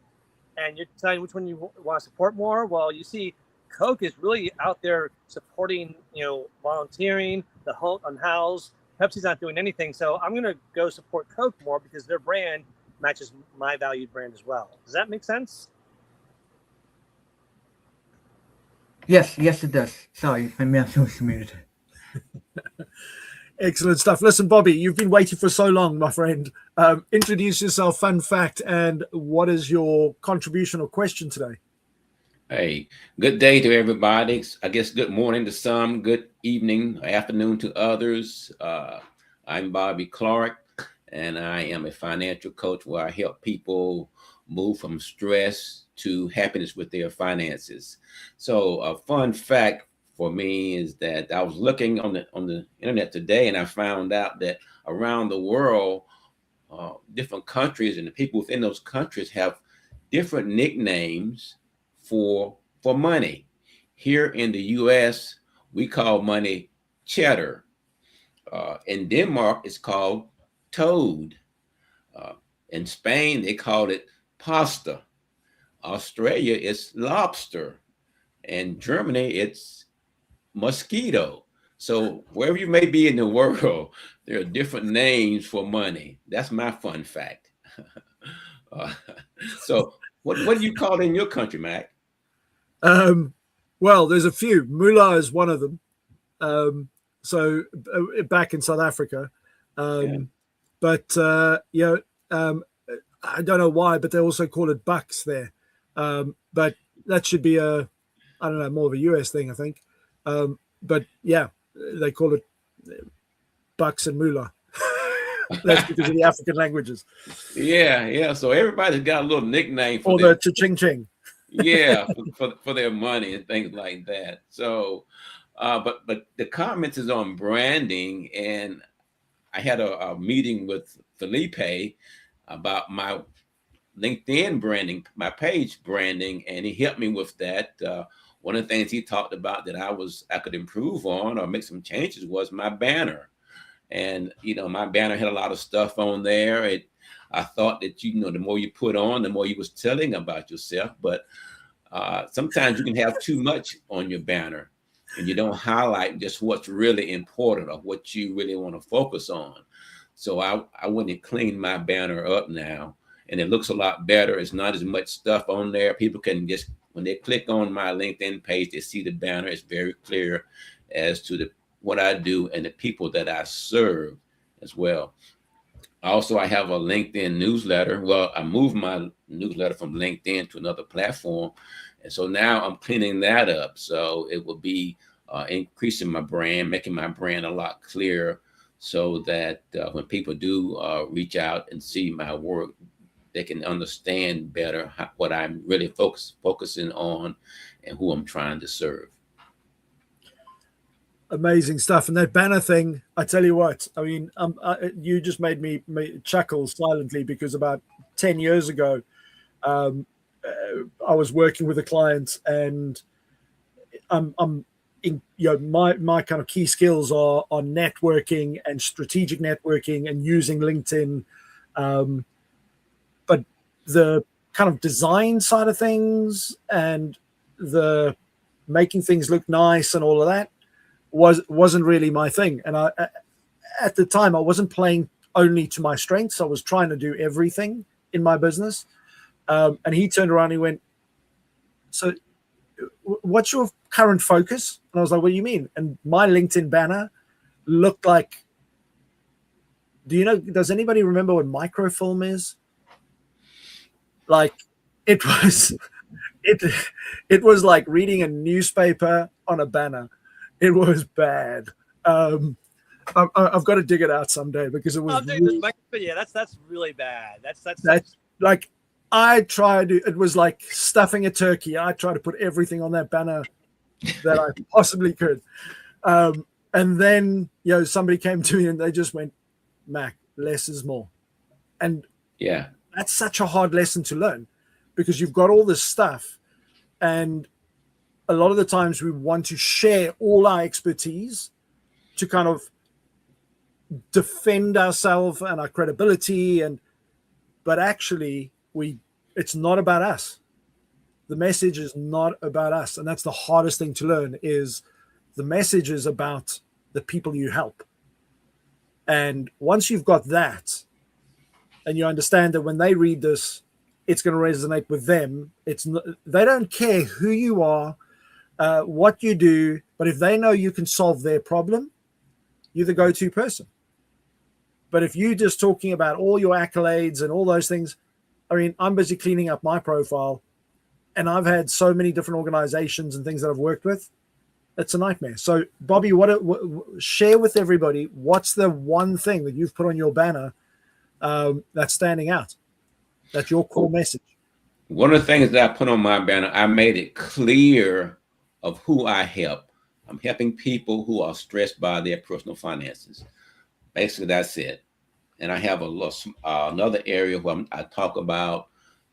and you're deciding which one you want to support more, well, you see Coke is really out there supporting, volunteering, the unhoused. Pepsi's not doing anything. So I'm going to go support Coke more because their brand matches my valued brand as well. Does that make sense? Yes, it does. Sorry, I may have social muted. Excellent stuff. Listen, Bobby, you've been waiting for so long, my friend. Introduce yourself, fun fact, and what is your contribution or question today? Hey, good day to everybody. I guess good morning to some, good evening, afternoon to others. I'm Bobby Clark, and I am a financial coach where I help people move from stress to happiness with their finances. So a fun fact for me is that I was looking on the internet today, and I found out that around the world, different countries and the people within those countries have different nicknames for money. Here in the US, we call money cheddar. In Denmark, it's called toad. In Spain, they call it pasta. Australia, it's lobster. In Germany, it's mosquito. So wherever you may be in the world, there are different names for money. That's my fun fact. So what do you call it in your country, Mac? Well, there's a few. Mullah is one of them. So back in South Africa. But I don't know why, but they also call it bucks there. But that should be more of a US thing, I think. But yeah, they call it bucks and mullah. That's because of the African languages. Yeah. So everybody's got a little nickname for the cha-ching ching. Yeah, for their money and things like that. So, but the comments is on branding, and I had a meeting with Felipe about my LinkedIn branding, my page branding, and he helped me with that. One of the things he talked about that I could improve on or make some changes was my banner. And, my banner had a lot of stuff on there. I thought that, the more you put on, the more you was telling about yourself. But sometimes you can have too much on your banner and you don't highlight just what's really important or what you really want to focus on. So I went and cleaned my banner up now, and it looks a lot better. It's not as much stuff on there. People can just, when they click on my LinkedIn page, they see the banner. It's very clear as to what I do and the people that I serve as well. Also, I have a LinkedIn newsletter. Well, I moved my newsletter from LinkedIn to another platform. And so now I'm cleaning that up. So it will be increasing my brand, making my brand a lot clearer so that when people do reach out and see my work, they can understand better what I'm really focusing on and who I'm trying to serve. Amazing stuff. And that banner thing, I tell you what, I mean, you just made me chuckle silently, because about 10 years ago, I was working with a client, and I'm in, my kind of key skills are networking and strategic networking and using LinkedIn. But the kind of design side of things and the making things look nice and all of that wasn't really my thing. And at the time, I wasn't playing only to my strengths. I was trying to do everything in my business. And he turned around and he went, So what's your current focus? And I was like, what do you mean? And my LinkedIn banner looked like, does anybody remember what microfilm is? Like it was, it was like reading a newspaper on a banner. It was bad. I've got to dig it out someday because it was. That's really bad. That's like I tried to. It was like stuffing a turkey. I tried to put everything on that banner that I possibly could, and then somebody came to me and they just went, "Mac, less is more," and Yeah, that's such a hard lesson to learn because you've got all this stuff, and a lot of the times we want to share all our expertise to kind of defend ourselves and our credibility, but actually it's not about us. The message is not about us, and that's the hardest thing to learn. Is the message is about the people you help. And once you've got that and you understand that when they read this, it's going to resonate with them. They don't care who you are, what you do, but if they know you can solve their problem, you're the go-to person. But if you're just talking about all your accolades and all those things, I mean, I'm busy cleaning up my profile, and I've had so many different organizations and things that I've worked with. It's a nightmare. So, Bobby, share with everybody, what's the one thing that you've put on your banner that's standing out? That's your core message. one of the things that I put on my banner, I made it clear of who I help. I'm helping people who are stressed by their personal finances. Basically, that's it. And I have another area where I talk about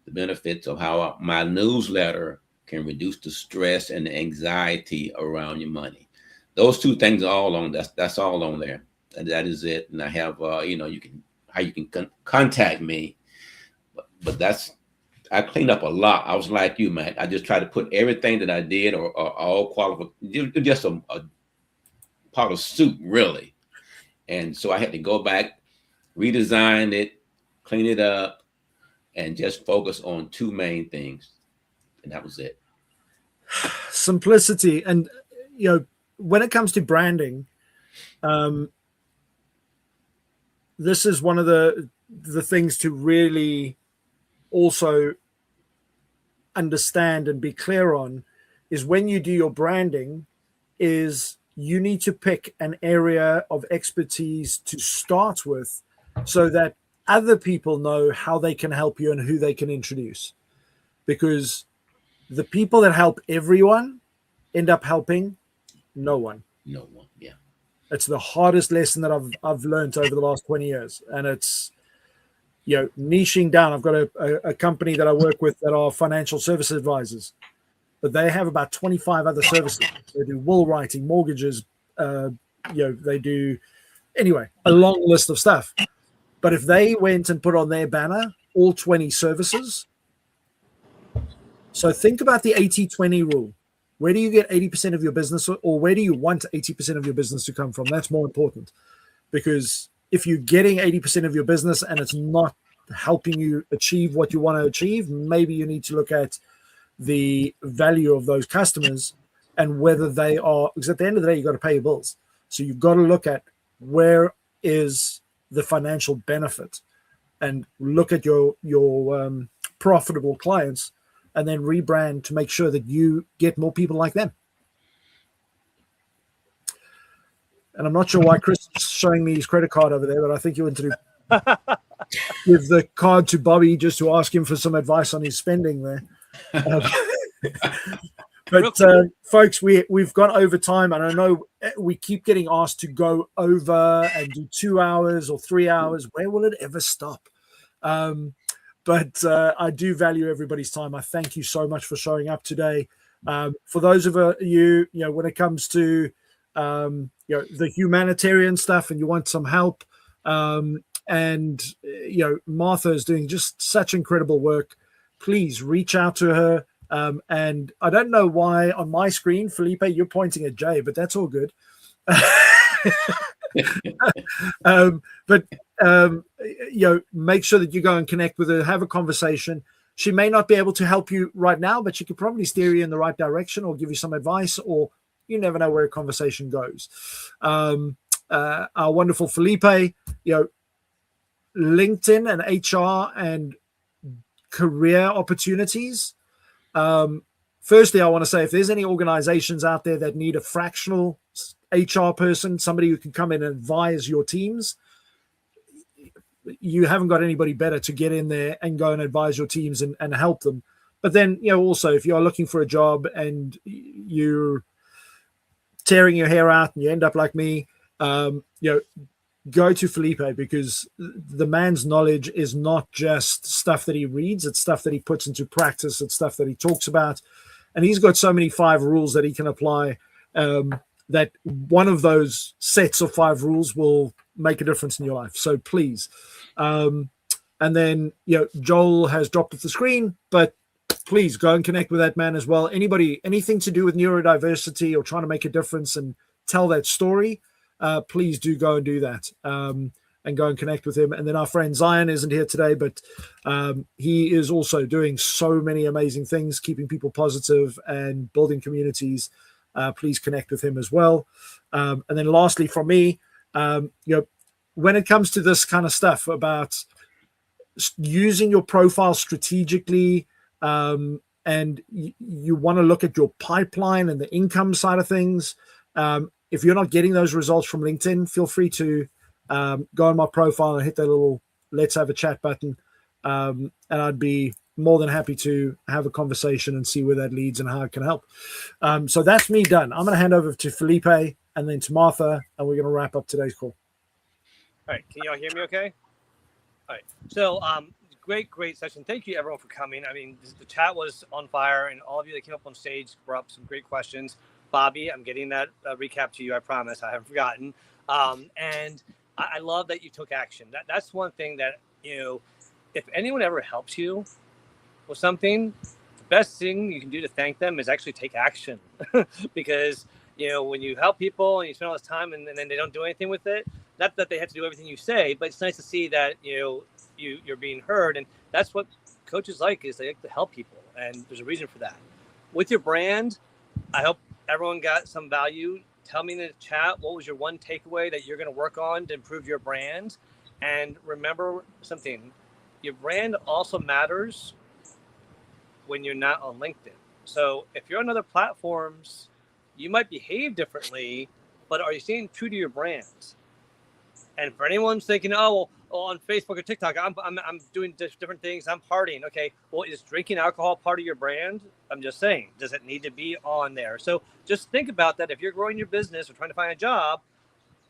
the benefits of how my newsletter can reduce the stress and the anxiety around your money. Those two things are all on. That's all on there. And that is it. And I have, you can contact me. But I cleaned up a lot. I was like you, man. I just tried to put everything that I did or all qualified, just a pot of soup, really. And so I had to go back, redesign it, clean it up, and just focus on two main things. And that was it. Simplicity. And, when it comes to branding, this is one of the things to really also understand and be clear on is when you do your branding is you need to pick an area of expertise to start with so that other people know how they can help you and who they can introduce, because the people that help everyone end up helping no one. Yeah. It's the hardest lesson that I've learned over the last 20 years. And it's, niching down. I've got a company that I work with that are financial service advisors, but they have about 25 other services. They do will writing, mortgages, they do, anyway, a long list of stuff. But if they went and put on their banner all 20 services, so think about the 80-20 rule. Where do you get 80% of your business, or where do you want 80% of your business to come from? That's more important, because if you're getting 80% of your business and it's not helping you achieve what you want to achieve, maybe you need to look at the value of those customers and whether they are, because at the end of the day, you've got to pay your bills. So you've got to look at where is the financial benefit and look at your profitable clients and then rebrand to make sure that you get more people like them. And I'm not sure why Chris is showing me his credit card over there, but I think you want to give the card to Bobby just to ask him for some advice on his spending there. But folks, we've gone over time, and I know we keep getting asked to go over and do 2 hours or 3 hours. Where will it ever stop? But I do value everybody's time. I thank you so much for showing up today. For those of you, when it comes to the humanitarian stuff and you want some help, and Martha is doing just such incredible work, please reach out to her. And I don't know why on my screen, Felipe, you're pointing at Jay, but that's all good. But make sure that you go and connect with her, have a conversation. She may not be able to help you right now, but she could probably steer you in the right direction or give you some advice, or you never know where a conversation goes. Our wonderful Felipe, LinkedIn and HR and career opportunities. Firstly, I want to say, if there's any organizations out there that need a fractional HR person, somebody who can come in and advise your teams, you haven't got anybody better to get in there and go and advise your teams and help them. But then, also, if you're looking for a job and you're tearing your hair out and you end up like me, go to Felipe, because the man's knowledge is not just stuff that he reads, it's stuff that he puts into practice, it's stuff that he talks about. And he's got so many 5 rules that he can apply, that one of those sets of 5 rules will make a difference in your life. So please. And then, Joel has dropped off the screen, but please go and connect with that man as well. Anything to do with neurodiversity or trying to make a difference and tell that story, please do go and do that, and go and connect with him. And then our friend Zion isn't here today, but he is also doing so many amazing things, keeping people positive and building communities. Please connect with him as well. And then lastly, from me, when it comes to this kind of stuff about using your profile strategically, and you want to look at your pipeline and the income side of things, if you're not getting those results from LinkedIn, feel free to go on my profile and hit that little let's have a chat button. And I'd be more than happy to have a conversation and see where that leads and how it can help. So that's me done. I'm going to hand over to Felipe and then to Martha, and we're going to wrap up today's call. All right. Can y'all hear me okay? All right. So great session. Thank you, everyone, for coming. I mean, the chat was on fire, and all of you that came up on stage brought up some great questions. Bobby, I'm getting that recap to you. I promise. I haven't forgotten. And I love that you took action. That's one thing that, if anyone ever helps you with something, the best thing you can do to thank them is actually take action. Because, when you help people and you spend all this time and then they don't do anything with it, not that they have to do everything you say, but it's nice to see that, you're being heard. And that's what coaches like, is they like to help people. And there's a reason for that. With your brand, I hope everyone got some value. Tell me in the chat, what was your one takeaway that you're going to work on to improve your brand? And remember something, your brand also matters when you're not on LinkedIn. So if you're on other platforms, you might behave differently, but are you staying true to your brand? And for anyone thinking, on Facebook or TikTok, I'm doing different things, I'm partying. Okay, well, is drinking alcohol part of your brand? I'm just saying, does it need to be on there? So just think about that. If you're growing your business or trying to find a job,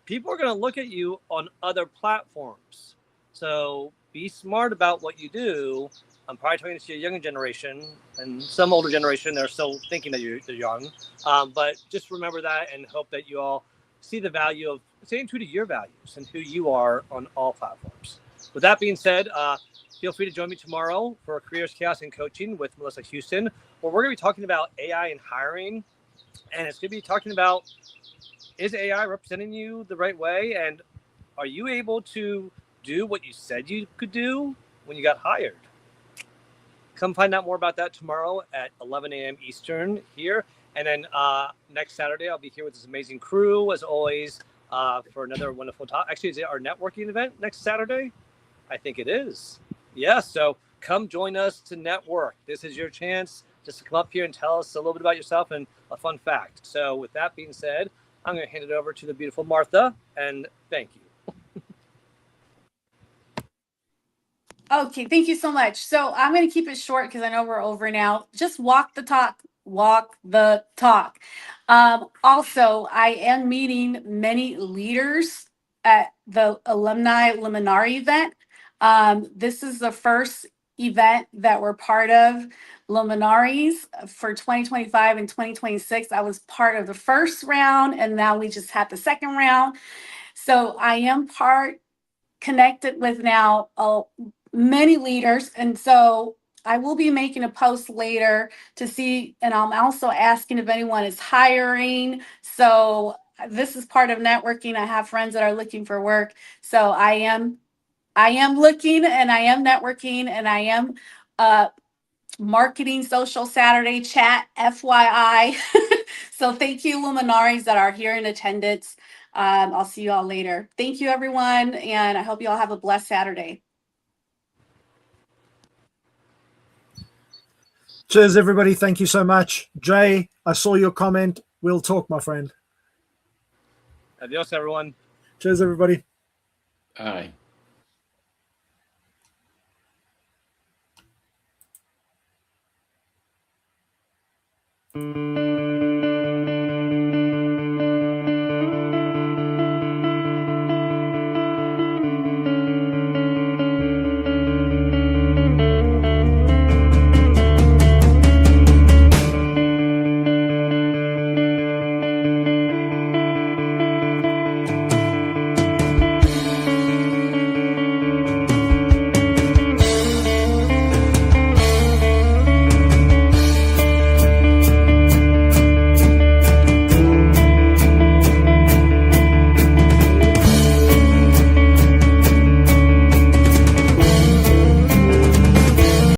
people are going to look at you on other platforms. So be smart about what you do. I'm probably talking to your younger generation, and some older generation, they're still thinking that they're young. But just remember that, and hope that you all see the value of staying true to your values and who you are on all platforms. With that being said, feel free to join me tomorrow for Careers, Chaos, and Coaching with Melissa Houston, where we're going to be talking about AI and hiring. And it's going to be talking about, is AI representing you the right way? And are you able to do what you said you could do when you got hired? Come find out more about that tomorrow at 11 a.m. Eastern here. And then next Saturday, I'll be here with this amazing crew, as always, for another wonderful talk. Actually, is it our networking event next Saturday? I think it is. Yeah, so come join us to network. This is your chance just to come up here and tell us a little bit about yourself and a fun fact. So with that being said, I'm going to hand it over to the beautiful Martha, and thank you. Okay, thank you so much. So I'm going to keep it short because I know we're over now. Just walk the talk. Walk the talk. Also, I am meeting many leaders at the Alumni Luminari event. This is the first event that we're part of, Luminaries, for 2025 and 2026. I was part of the first round, and now we just had the second round. So I am connected with now many leaders. And so I will be making a post later to see, and I'm also asking if anyone is hiring. So this is part of networking. I have friends that are looking for work. So I am looking, and I am networking, and I am marketing social Saturday chat, FYI. So thank you, luminaries that are here in attendance. I'll see you all later. Thank you, everyone, and I hope you all have a blessed Saturday. Cheers, everybody. Thank you so much. Jay, I saw your comment. We'll talk, my friend. Adios, everyone. Cheers, everybody. Aye.